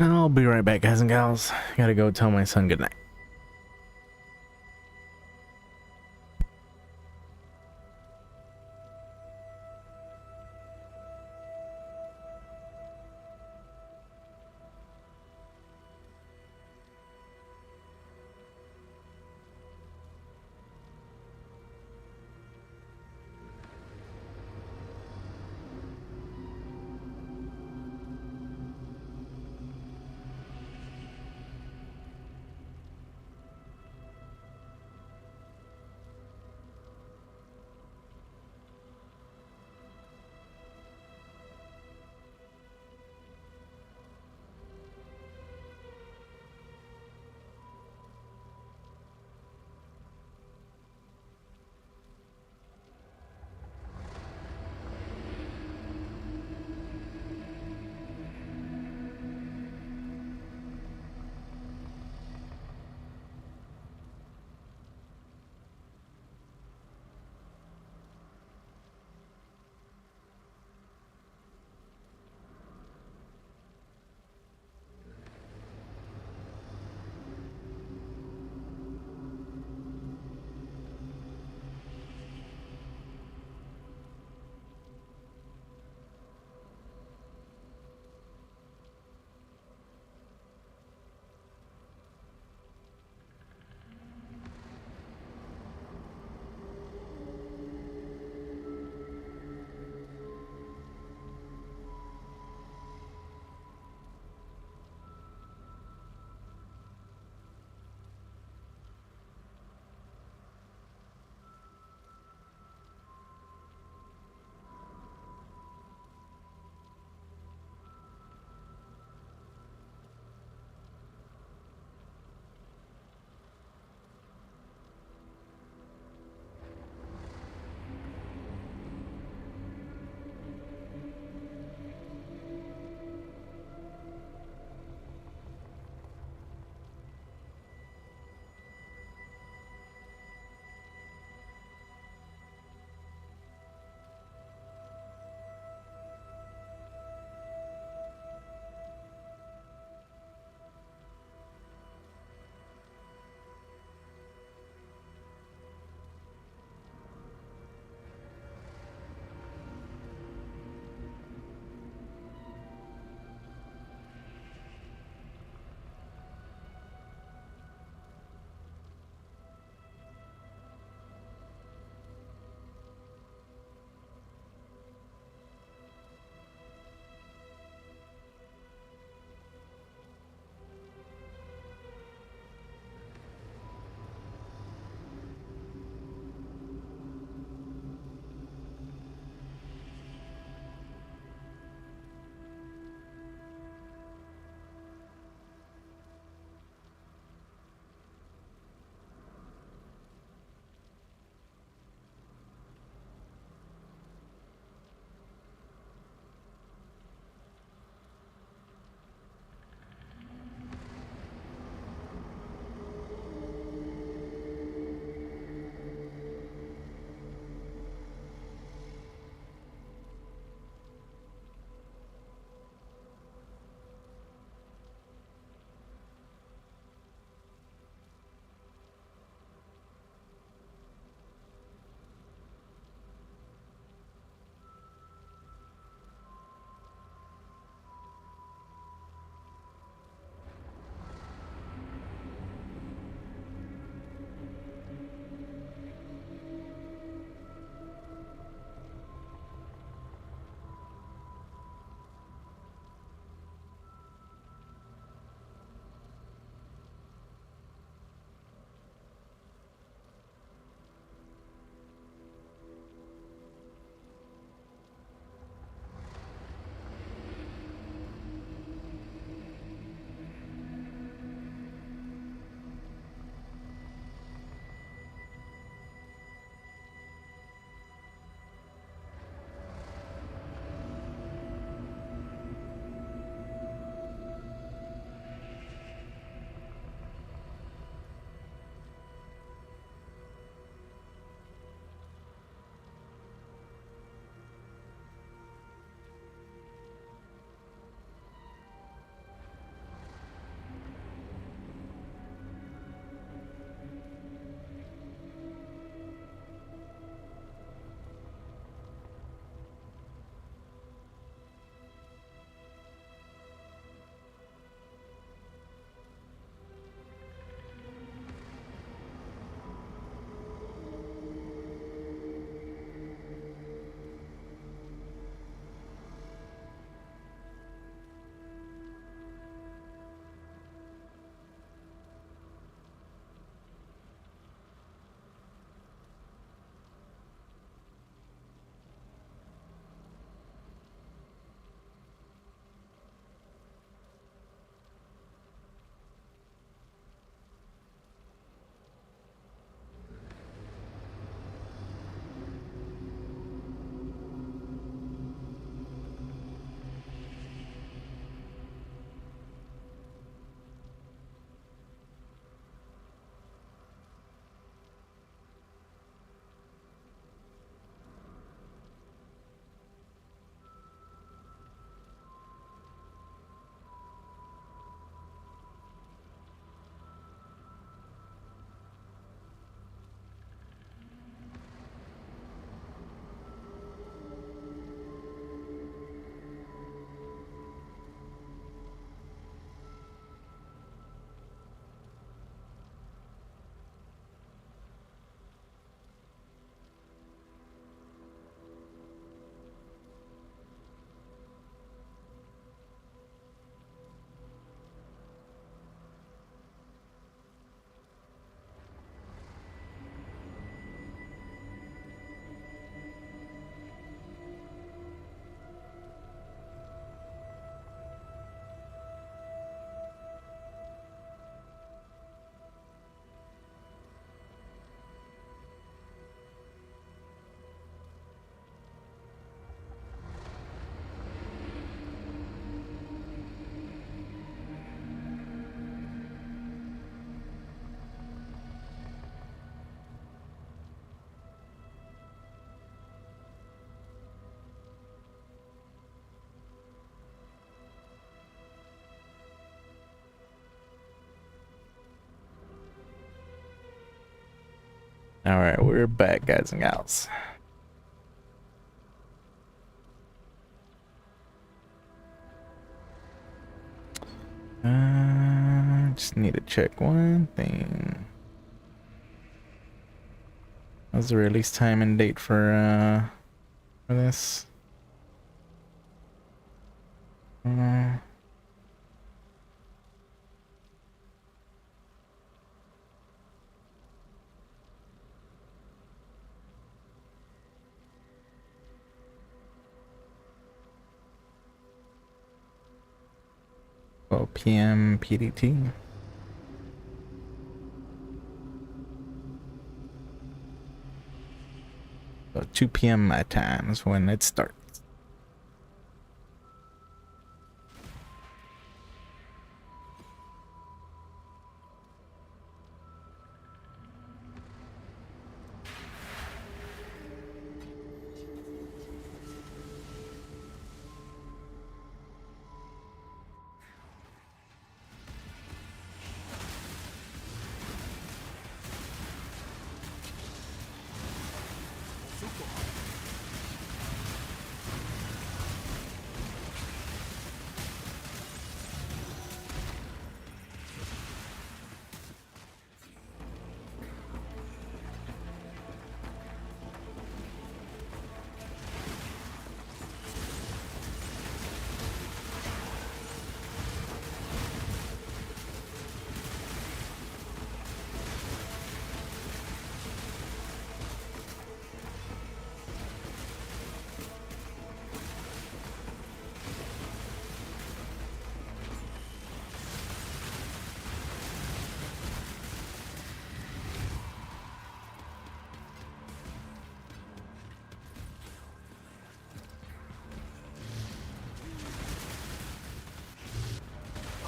I'll be right back, guys and gals. Gotta go tell my son goodnight. All right, we're back, guys and gals. Just need to check one thing. What's the release time and date for this? 12 p.m. PDT. So 2 p.m. my time is when it starts.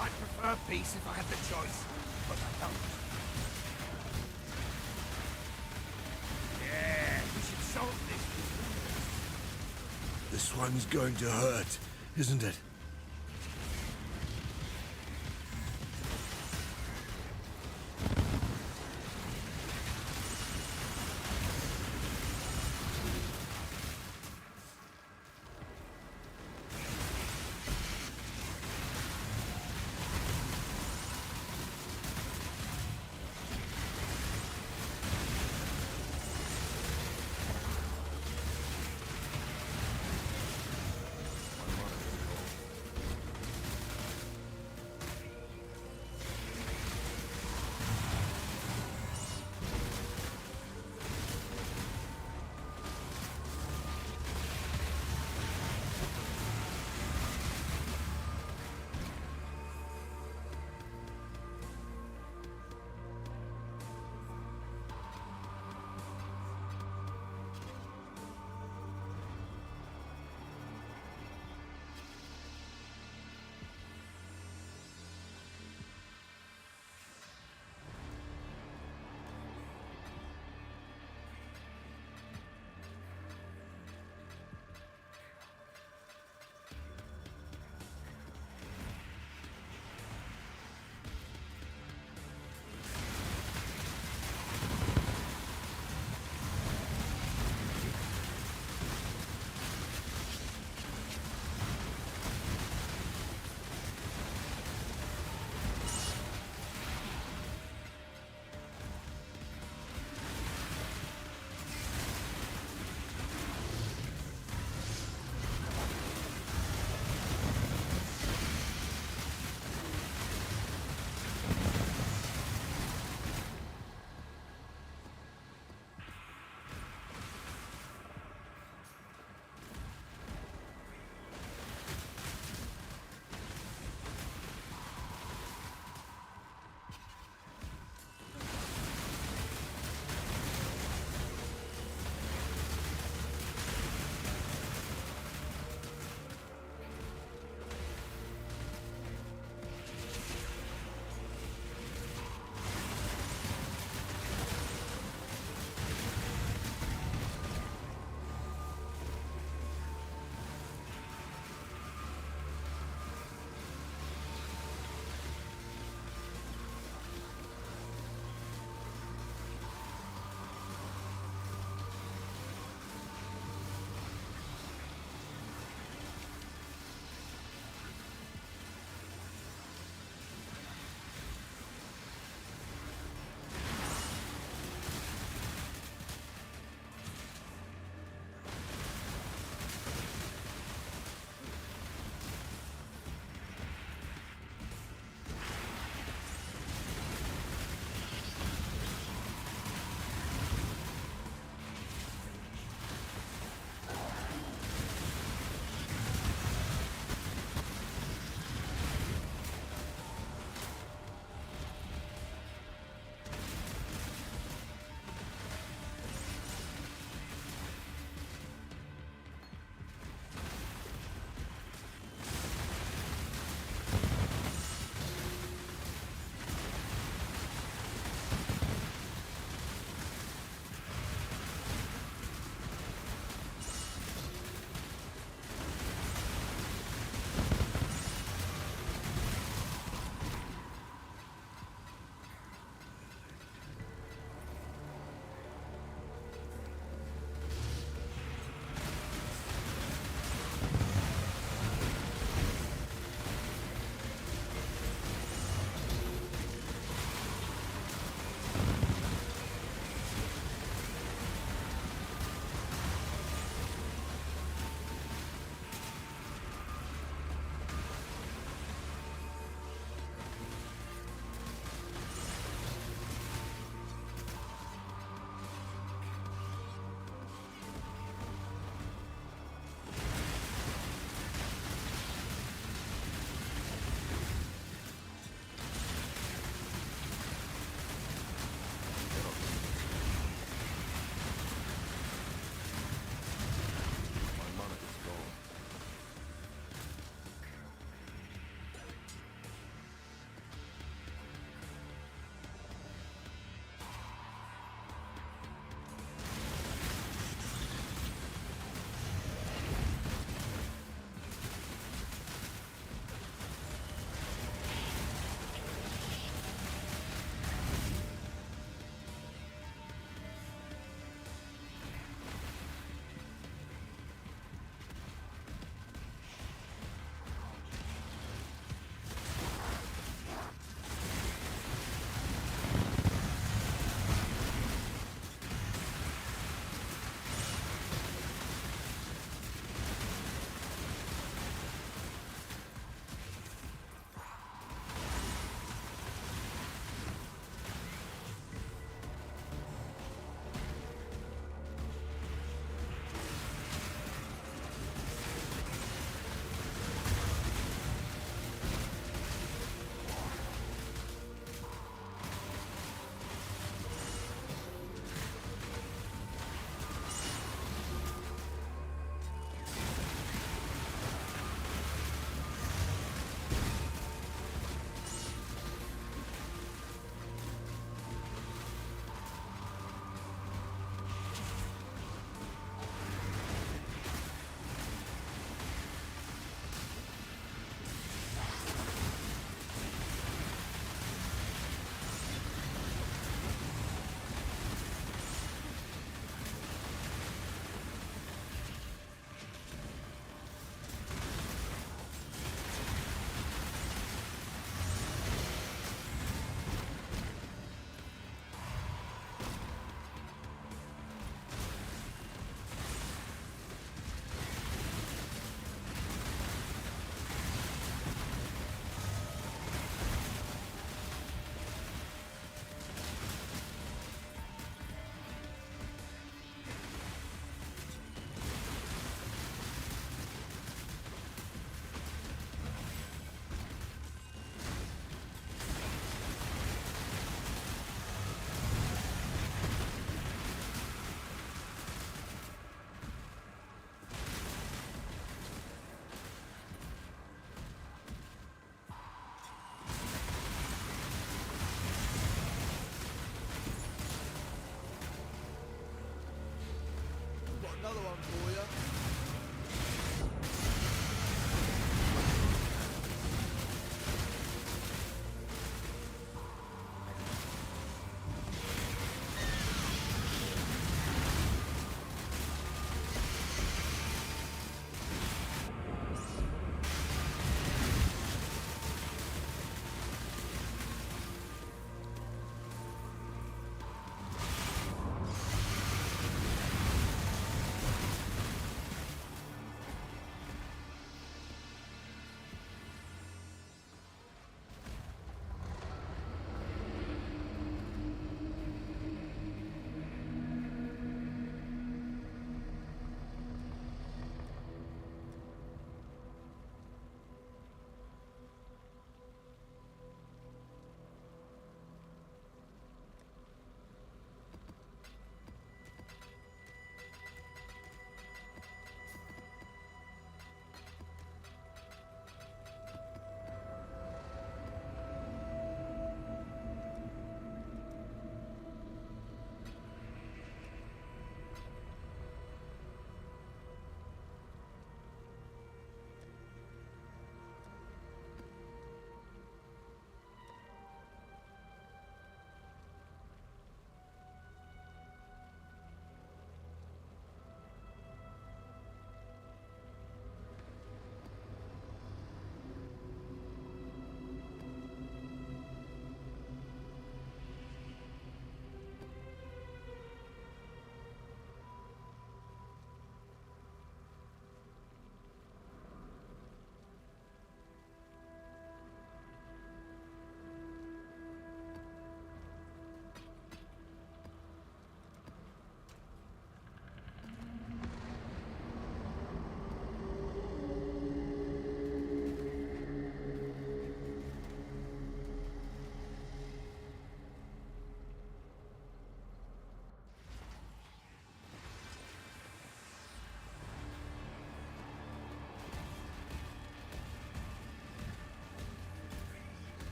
I'd prefer peace if I had the choice, but I don't. Yeah, we should solve this. This one's going to hurt, isn't it?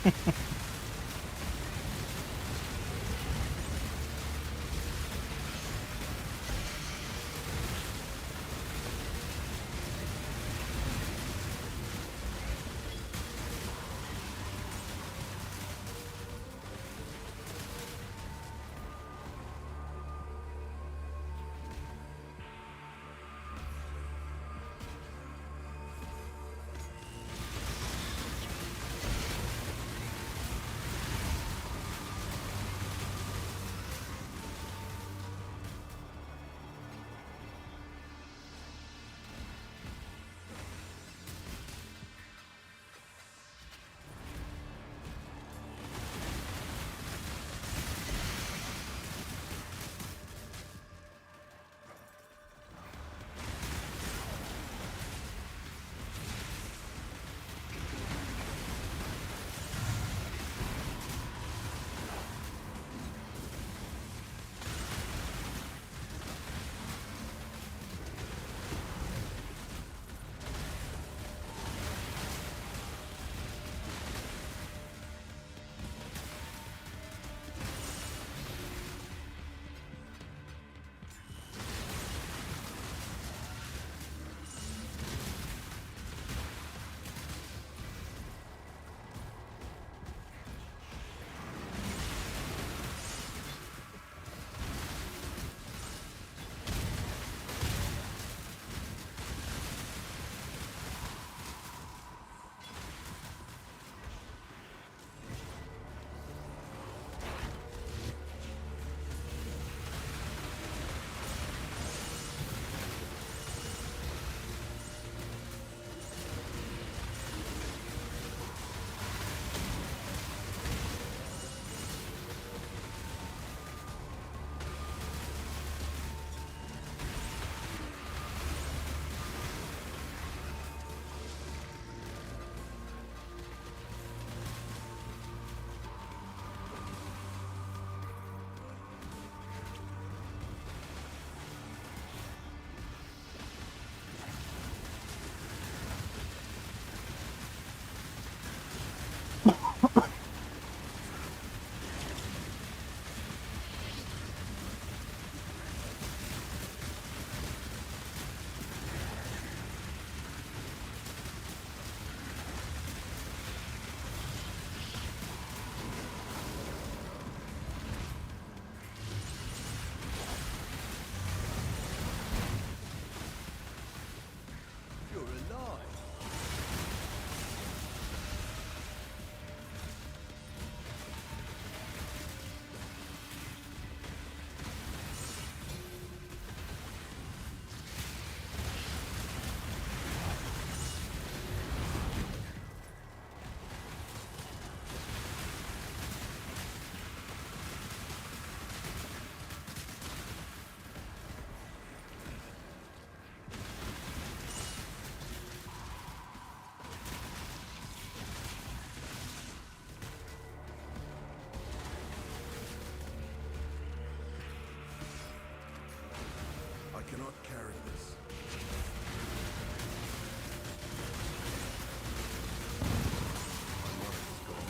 You're alive. I cannot carry this. My life is gone.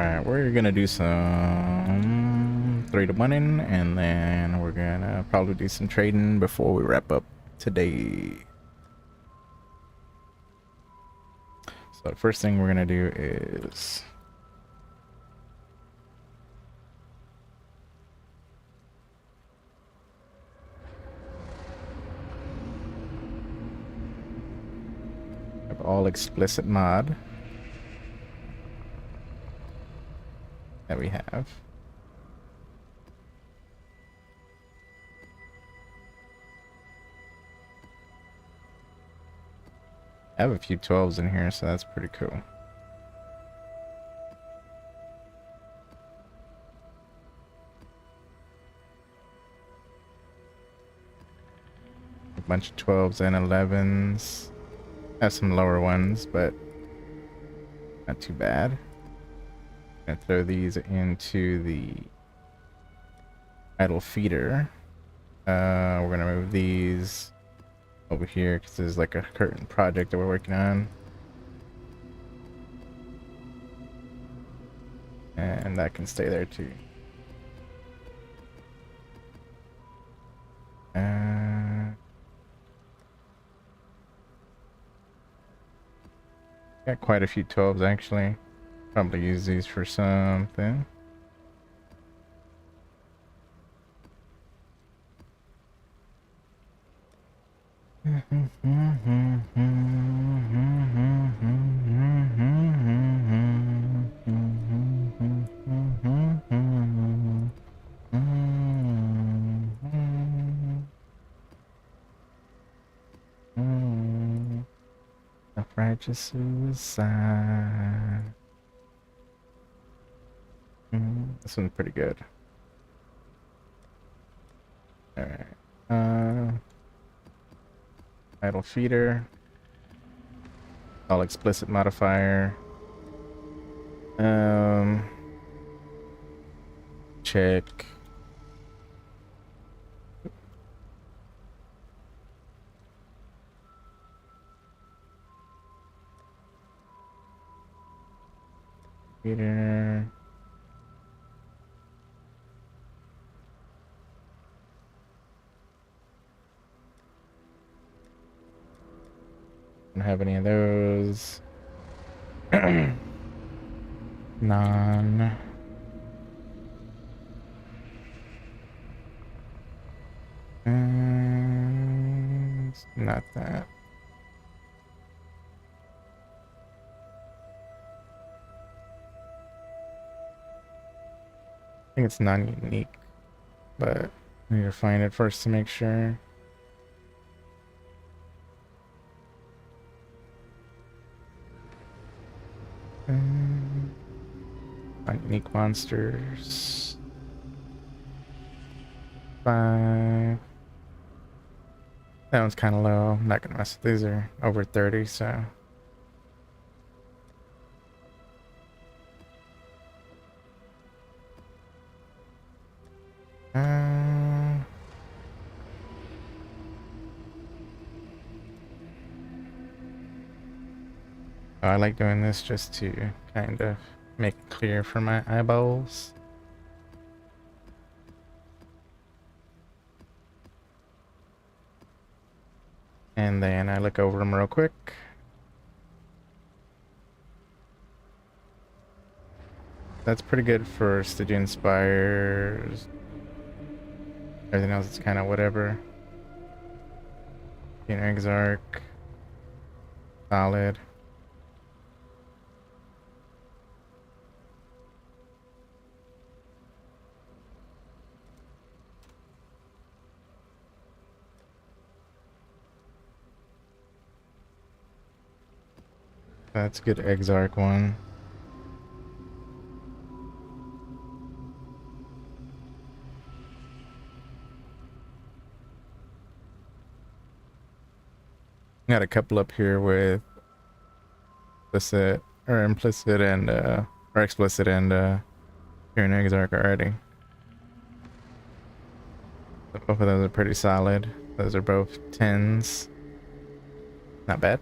Alright, we're gonna do some 3-to-1ing, and then we're gonna probably do some trading before we wrap up today. So the first thing we're gonna do is have all explicit mod that we have. I have a few 12s in here, so that's pretty cool. A bunch of 12s and 11s. Have some lower ones, but not too bad. Gonna throw these into the idle feeder. We're gonna move these over here because there's like a curtain project that we're working on, and that can stay there too. Got quite a few 12s actually. Probably use these for something. Righteous suicide. This one's pretty good. Alright. Idle feeder. All explicit modifier. Check. Feeder. Don't have any of those. None. Not that. I think it's non-unique, but I need to find it first to make sure. Non-unique monsters. 5. That one's kind of low. I'm not gonna mess with these. Are over 30, so. I like doing this just to kind of make it clear for my eyeballs. And then I look over them real quick. That's pretty good for Stygian Spires. Everything else is kind of whatever. Exarch. Solid. That's a good Exarch one. Got a couple up here with implicit and or explicit and here in Exarch already. So both of those are pretty solid. Those are both 10s. Not bad.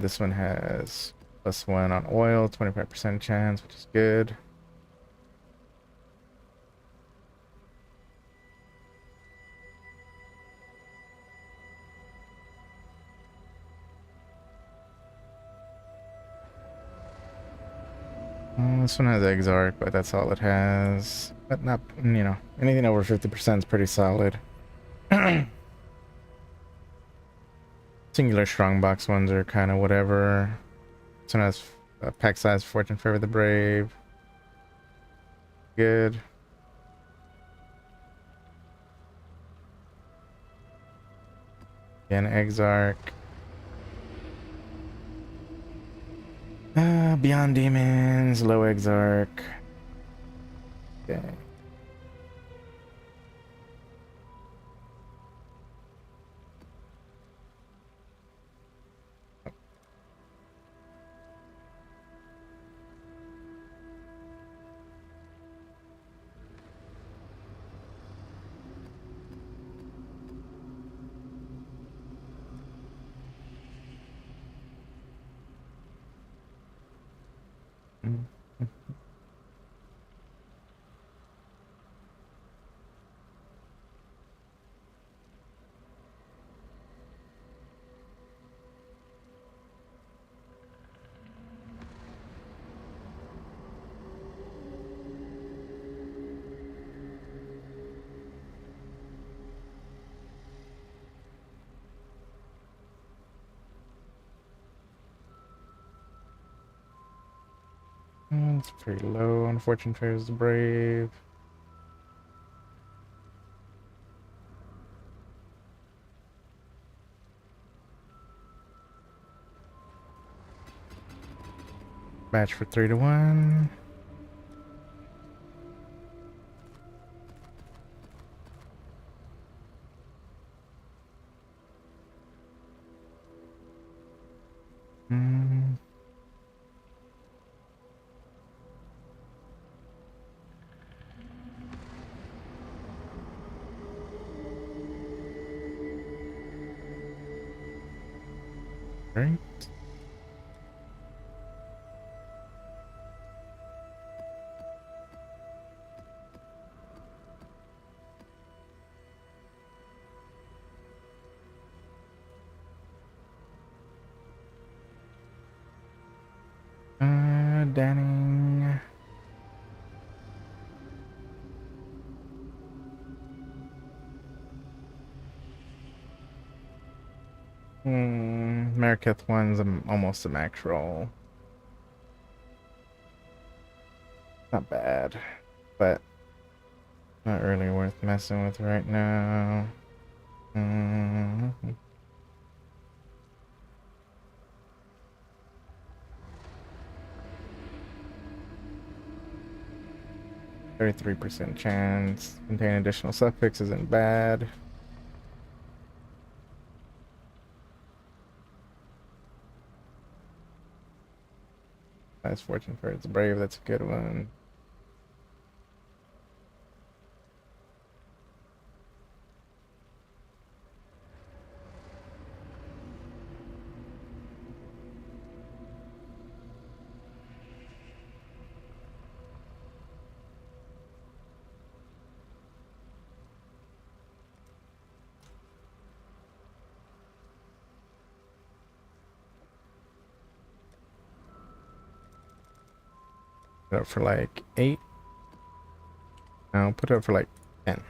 This one has +1 on oil, 25% chance, which is good. This one has Exarch, but that's all it has. But not, you know, anything over 50% is pretty solid. Singular strongbox ones are kind of whatever. This one has pack size, fortune favor the brave. Good. Again, Exarch. Beyond Demons, low Exarch. Okay. It's pretty low. Unfortunate favors the brave. Match for 3-1. Right. Danning. Mariketh one's almost a max roll. Not bad, but not really worth messing with right now. 33% chance. Contain additional suffix isn't bad. Nice fortune for its brave, that's a good one. Put it up for like 8. I'll put it up for like 10.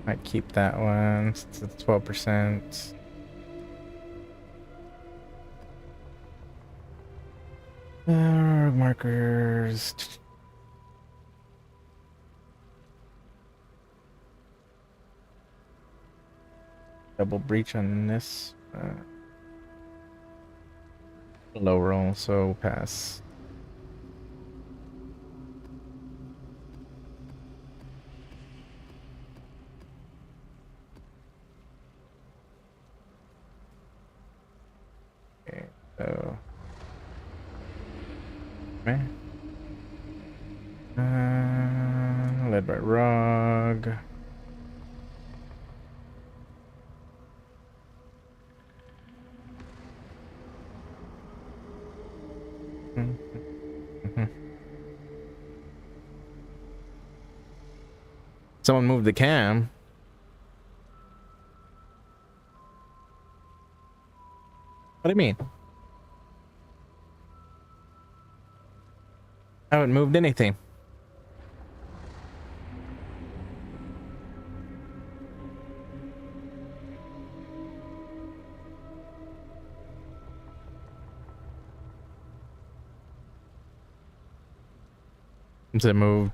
Might keep that one. It's 12%. Markers. Double breach on this. Low roll, so pass. Okay, so. Okay. Led by Rog. Someone moved the cam. What do you mean? I haven't moved anything. Is it moved?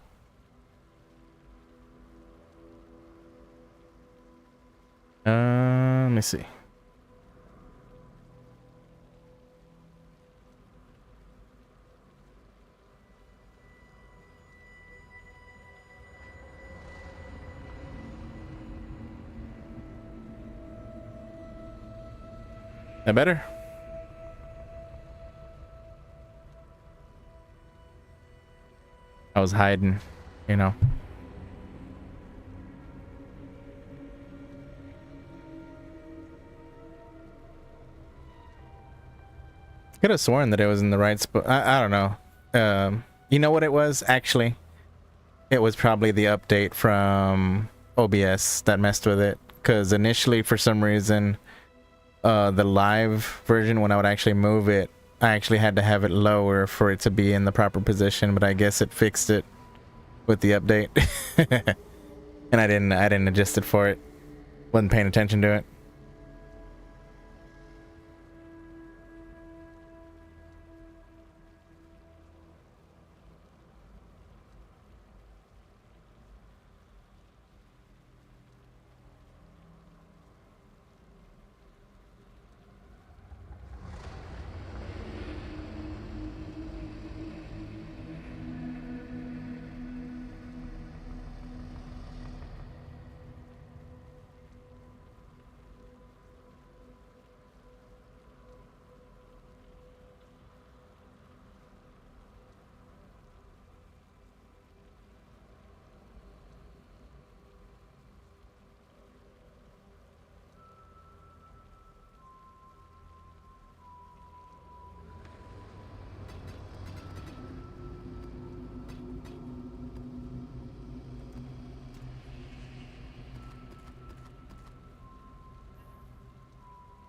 Let me see. That better? I was hiding, you know. Could have sworn that it was in the right spot. I don't know. You know what it was actually? It was probably the update from OBS that messed with it. Because initially, for some reason, the live version, when I would actually move it, I actually had to have it lower for it to be in the proper position. But I guess it fixed it with the update, and I didn't adjust it for it. Wasn't paying attention to it.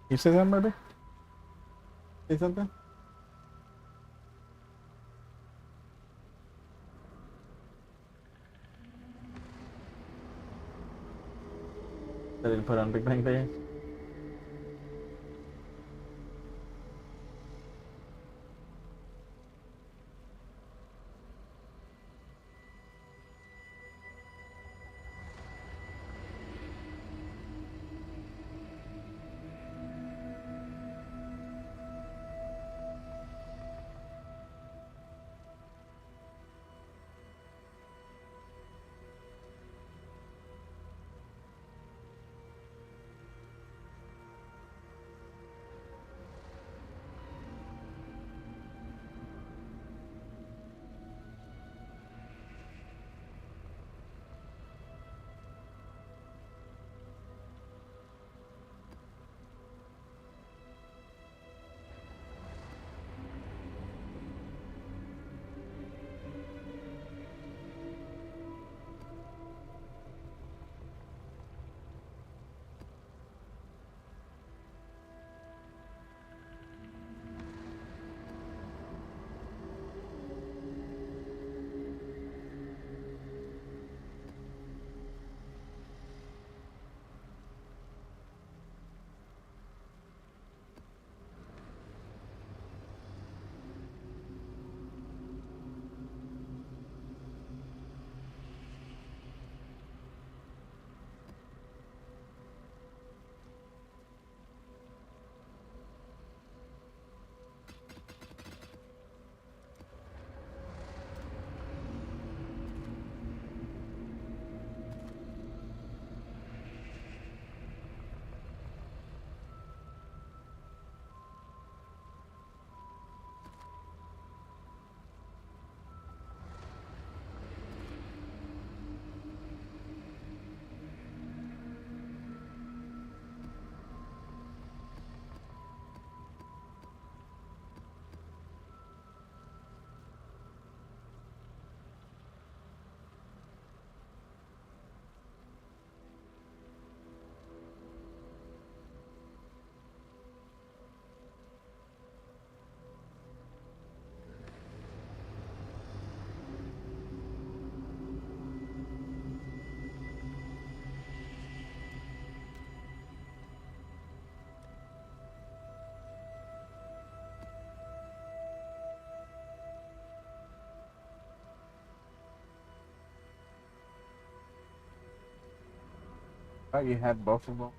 You say something, baby? Say something? I didn't put on Big Bang Theory. Oh, you had both of them.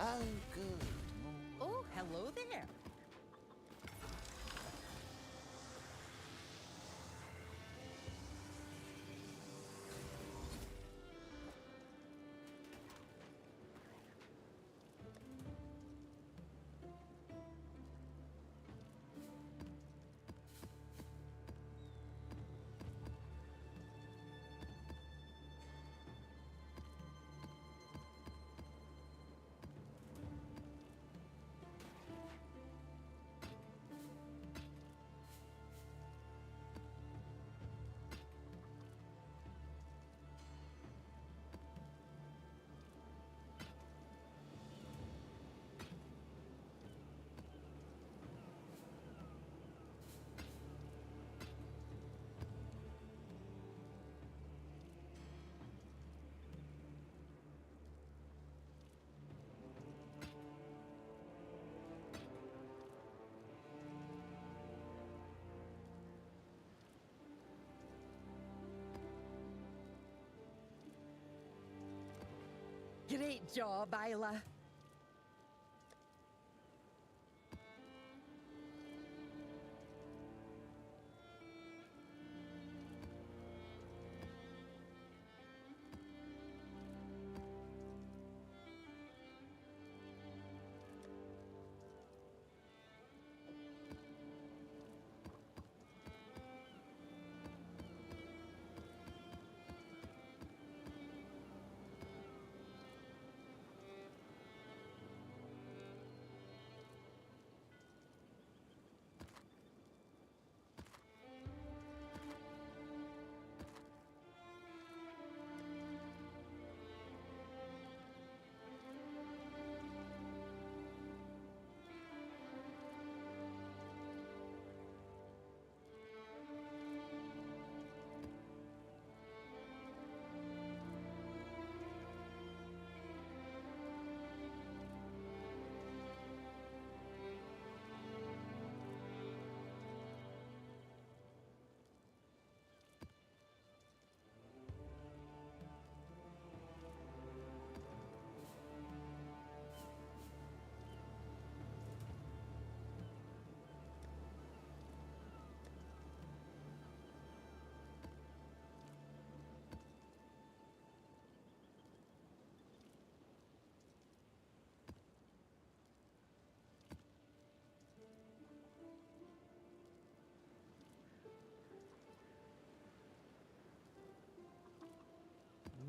Oh, good. Oh, hello there. Great job, Isla.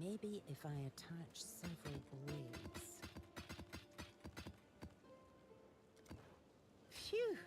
Maybe if I attach several blades. Phew!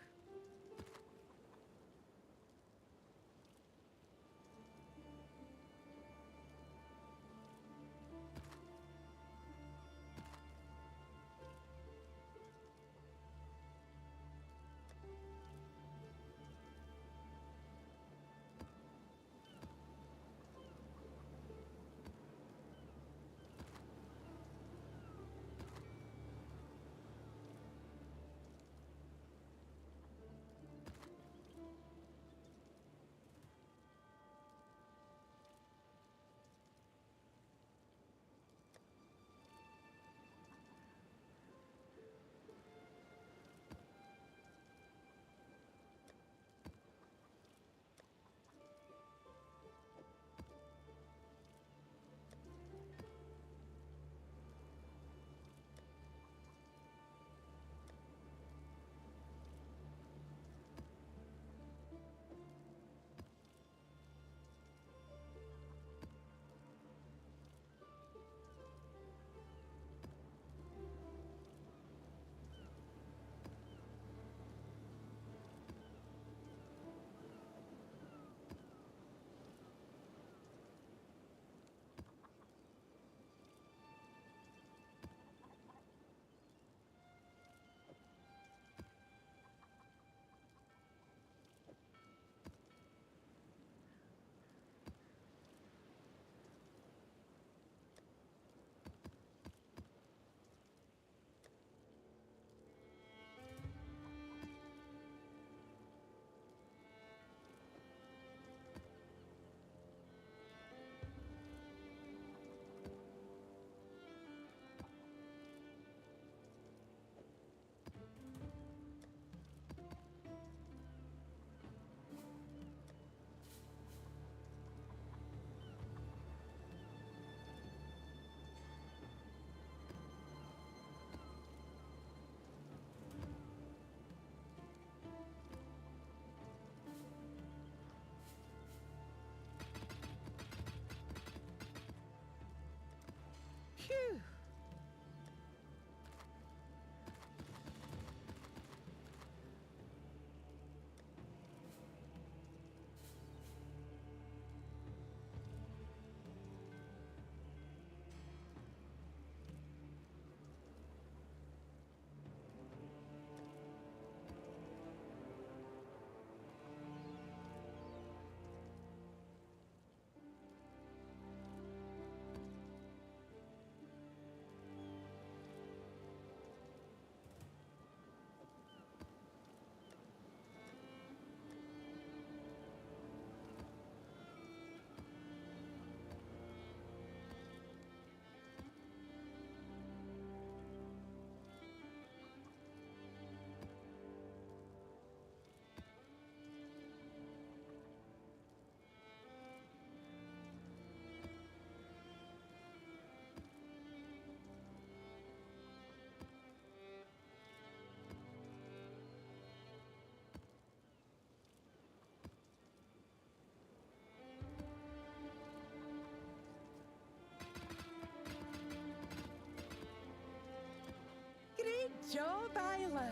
Isla!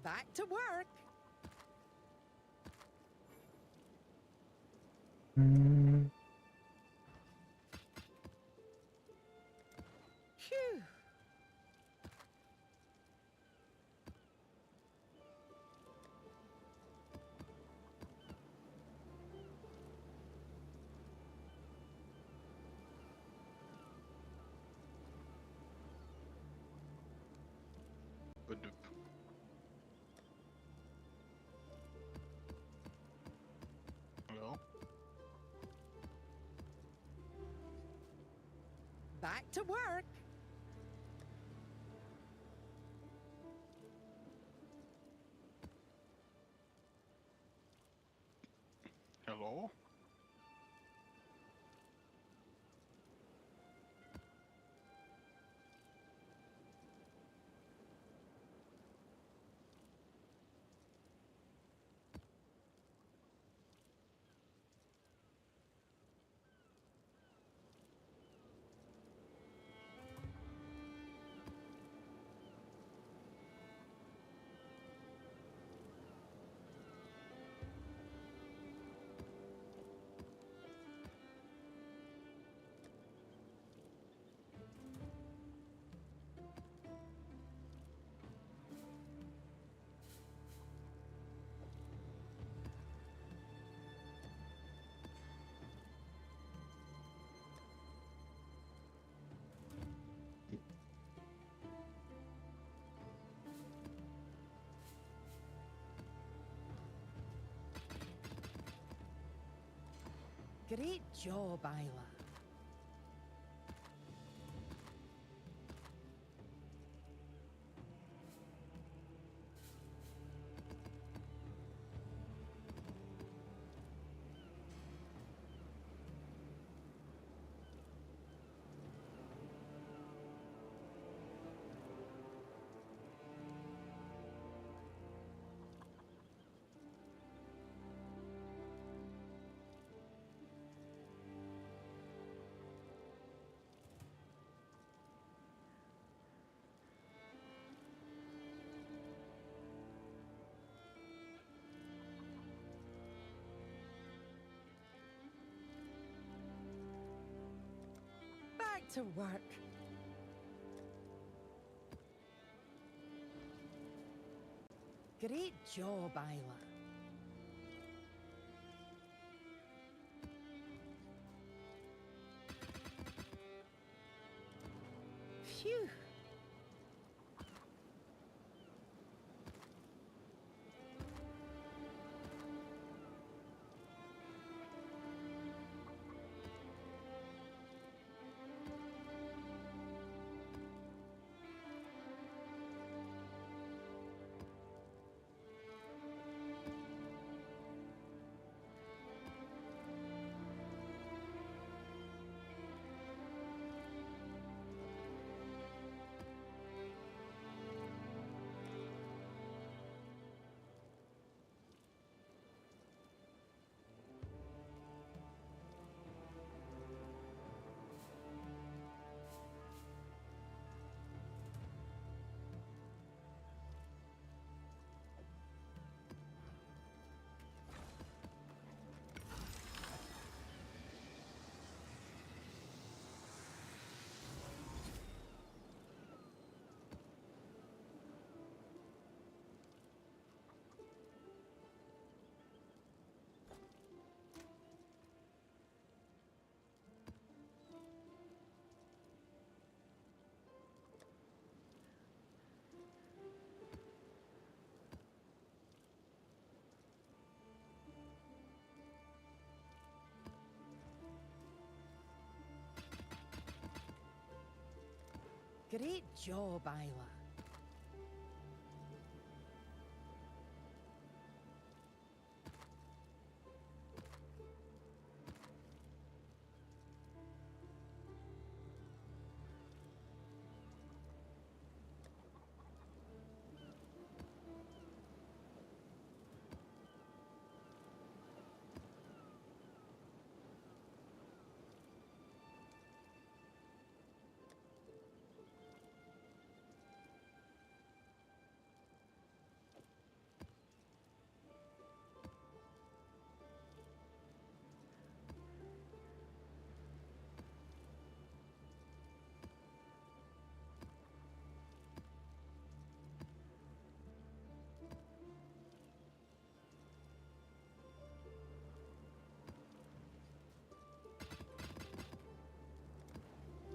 Back to work! Phew! Badoop. Hello? Back to work! Hello? Great job, Isla. Back to work. Great job, Isla. Phew. Great job, Isla.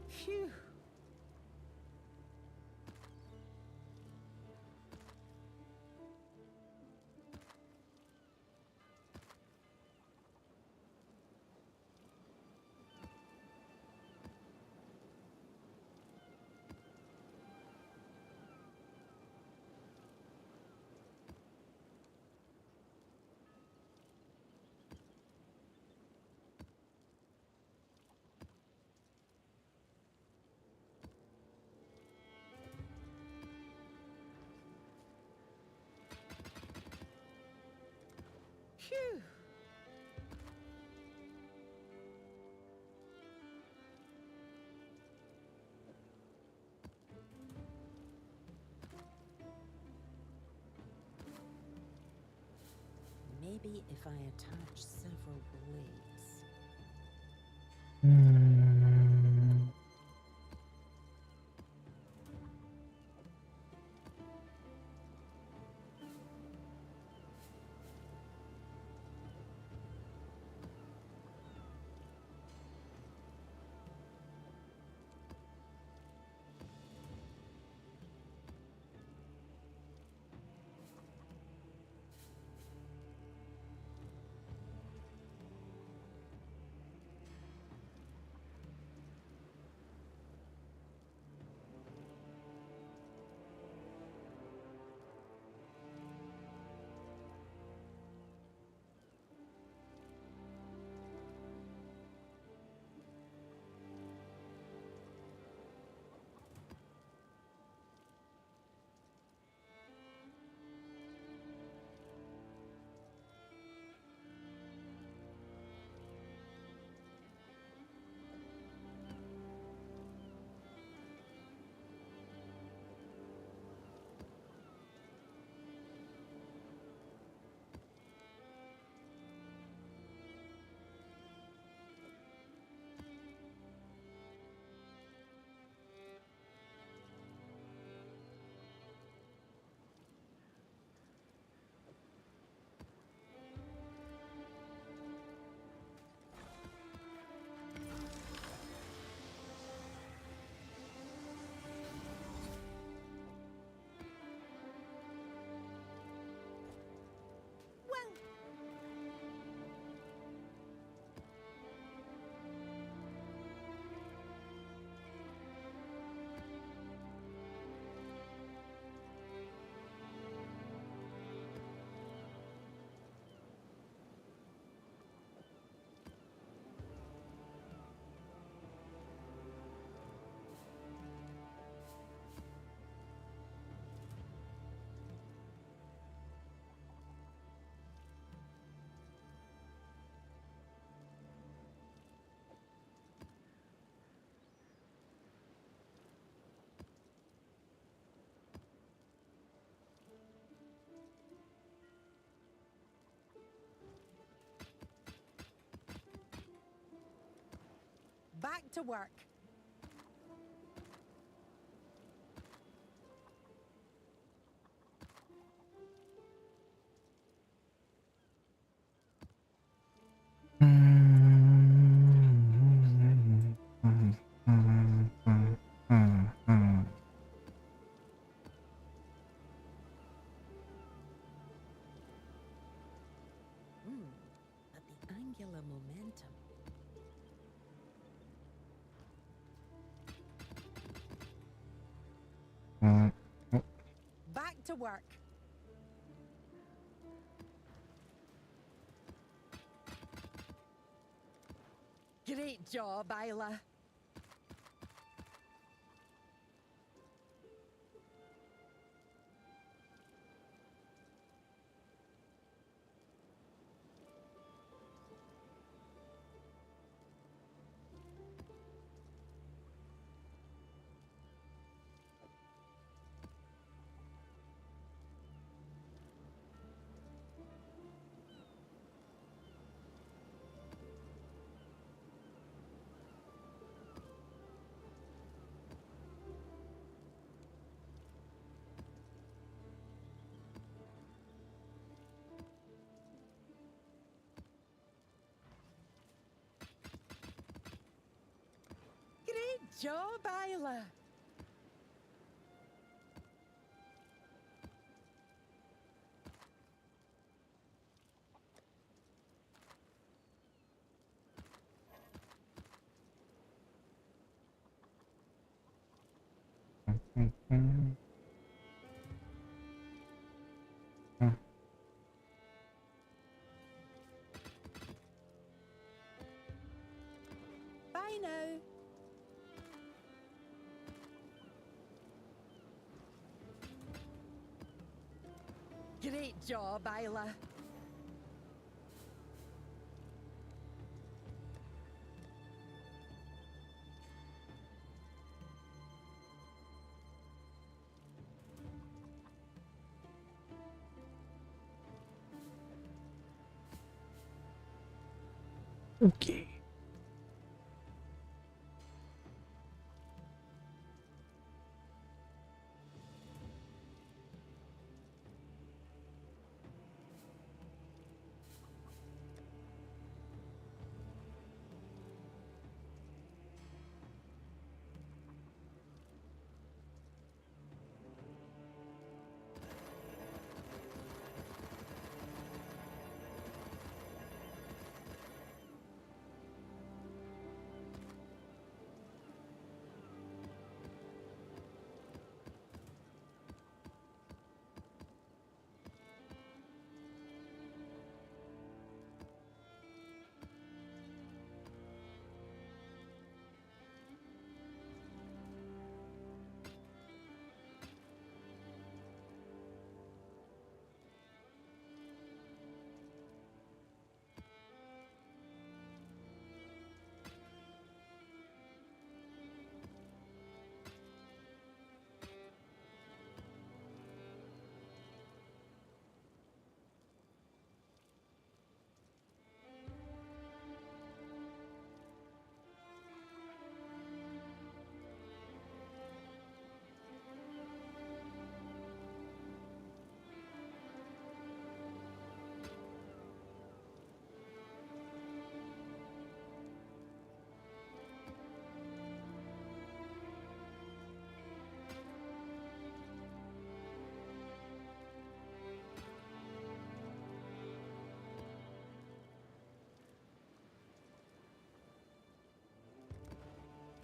Phew. Phew. Maybe if I attach several blades. Well, back to work. But the angular momentum. work. Great job, Isla. Great job, Isla. Bye now. Great job, Isla. Okay.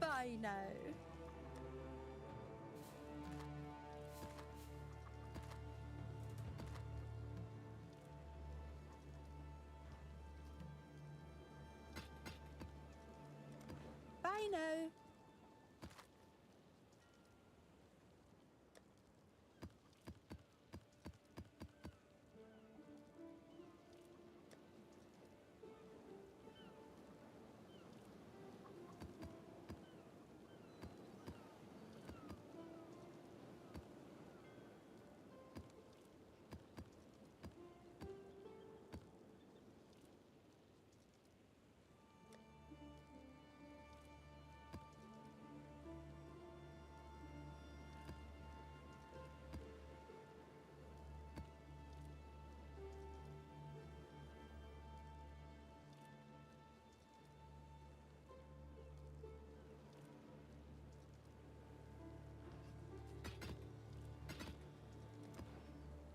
Bye now. Bye now.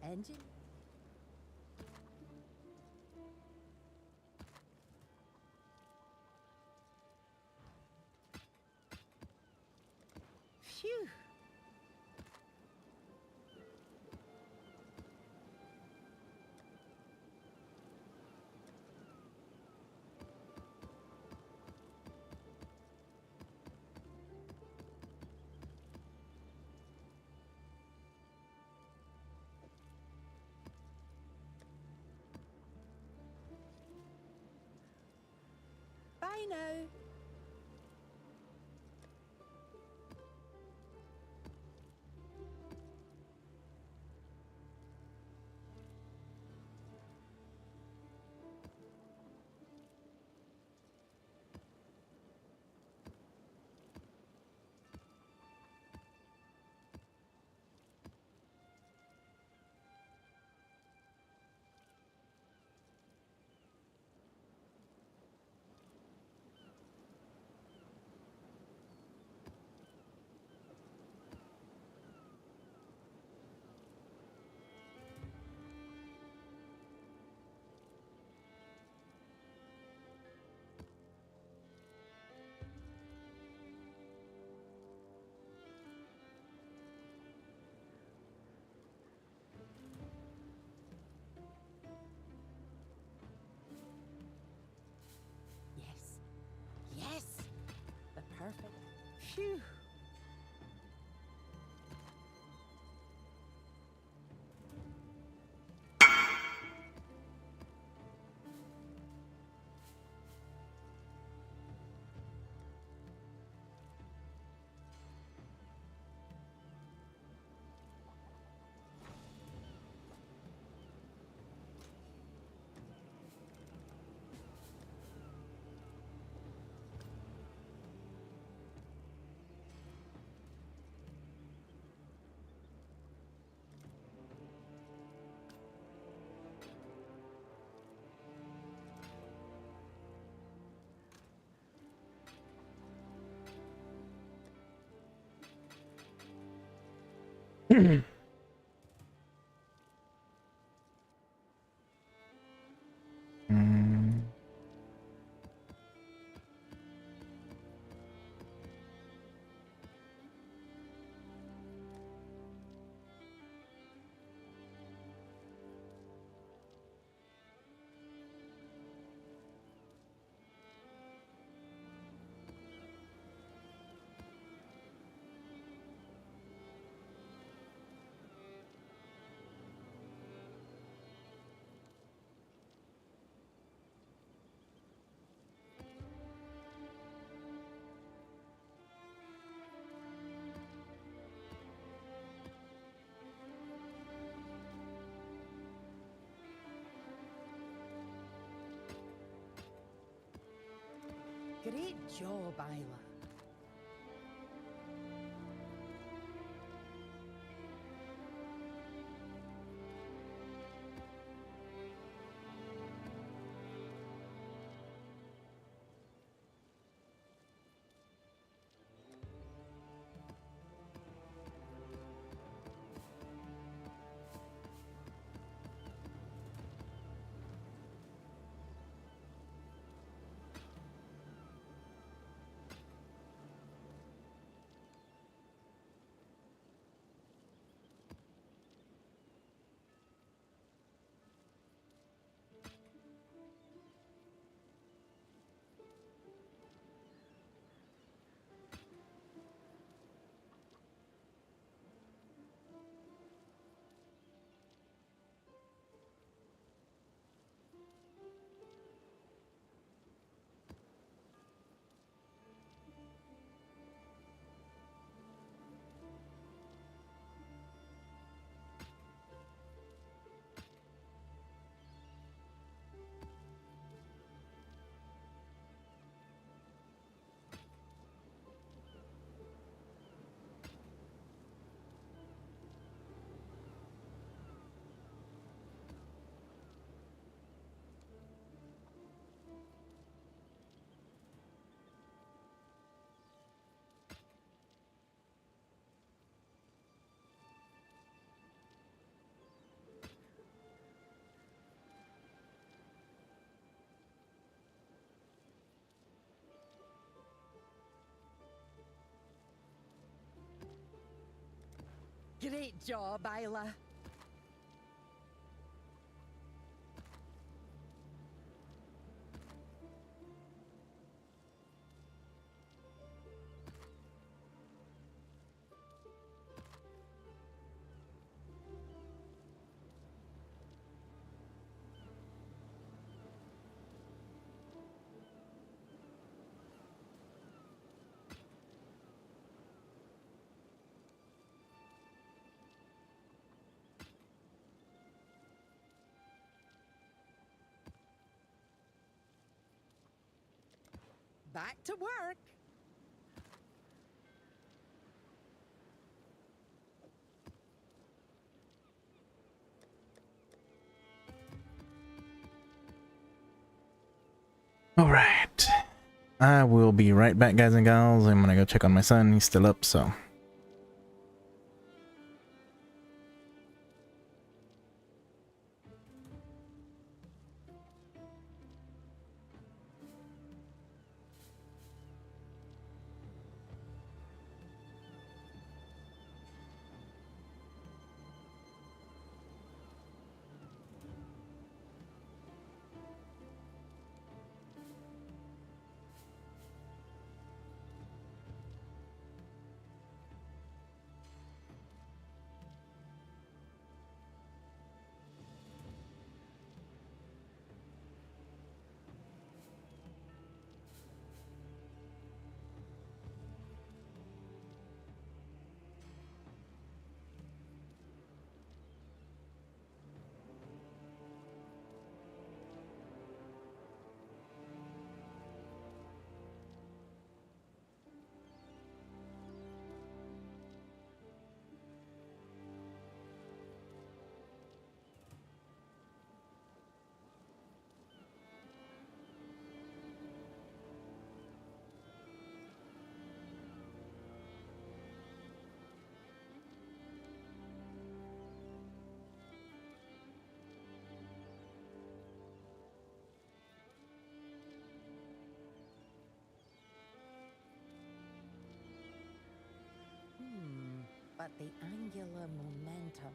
Engine? Phew. now. Yes. Yes. The perfect. Phew. Mm. Great job, Isla. Great job, Isla. Back to work. All right. I will be right back, guys and gals. I'm gonna go check on my son. He's still up, so. But the angular momentum.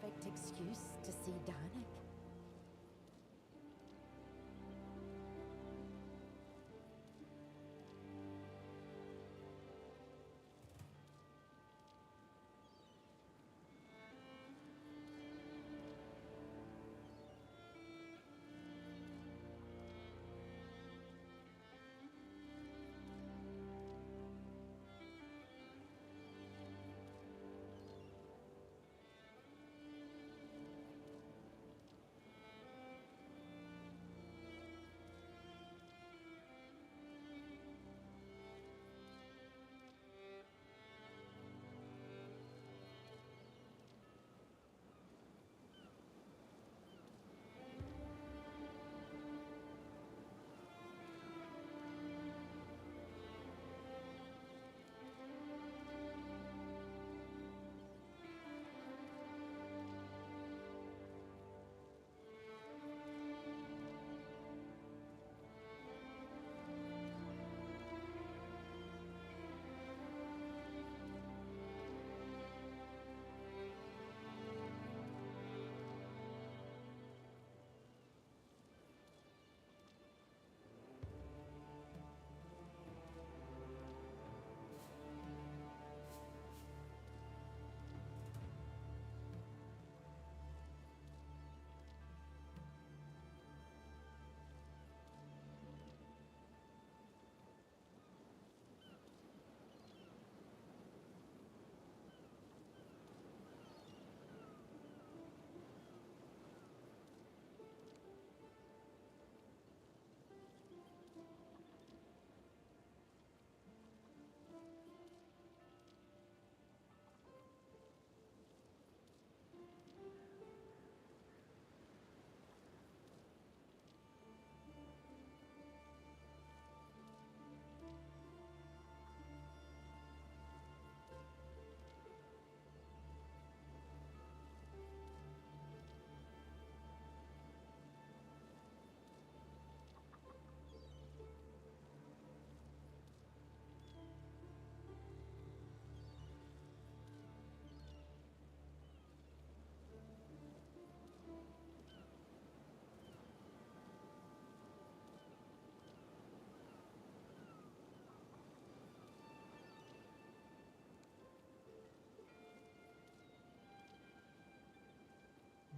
perfect excuse to see Danik.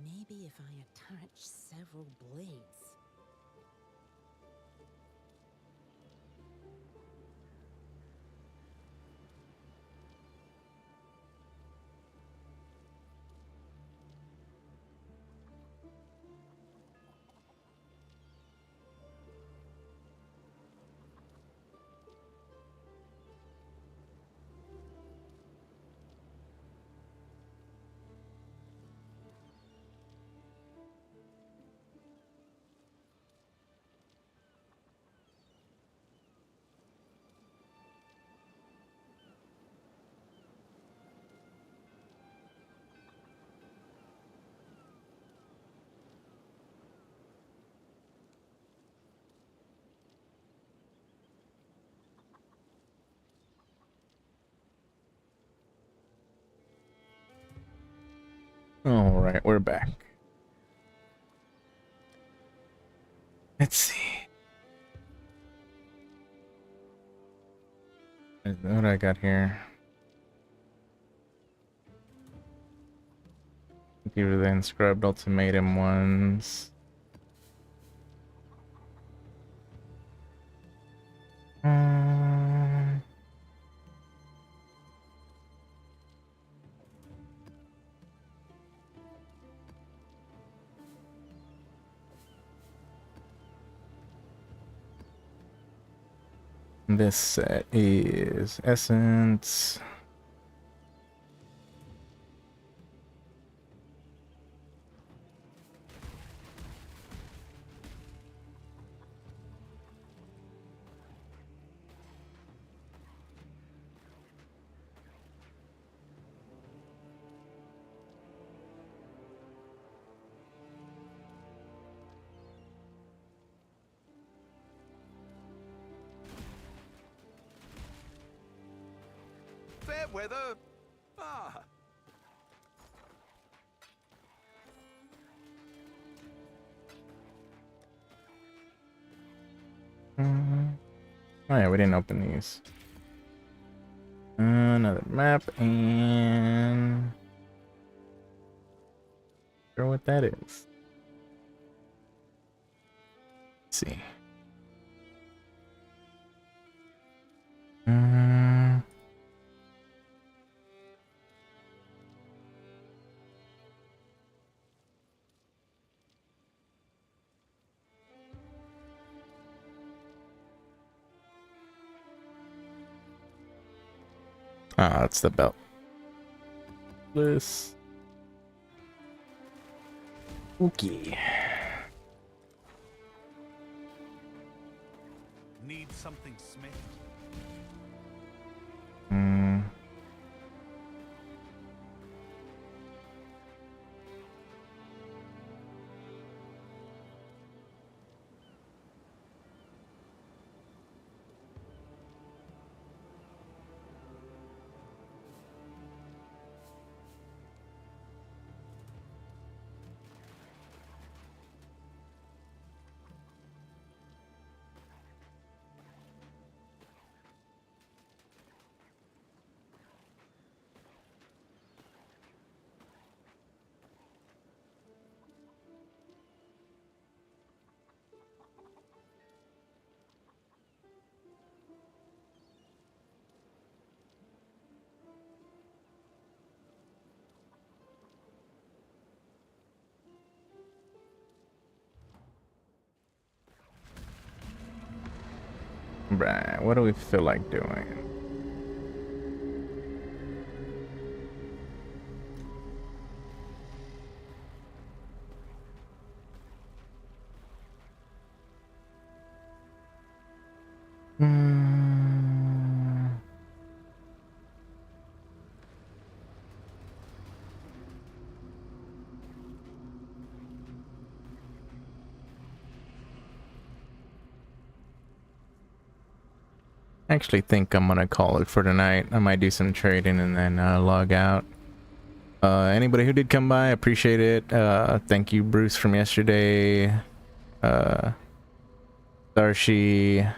Maybe if I attach several blades. All right, we're back. Let's see. What I got here? These are the inscribed ultimatum ones. This set is Essence. Fair weather. Ah. Oh yeah, we didn't open these. Another map and sure what that is. Let's see. Ah, that's the belt. This. Okay. Need something smith? Hmm. Right, what do we feel like doing? Hmm. I actually think I'm gonna call it for tonight. I might do some trading and then log out. Anybody who did come by, appreciate it. Thank you, Bruce from yesterday. Darshi,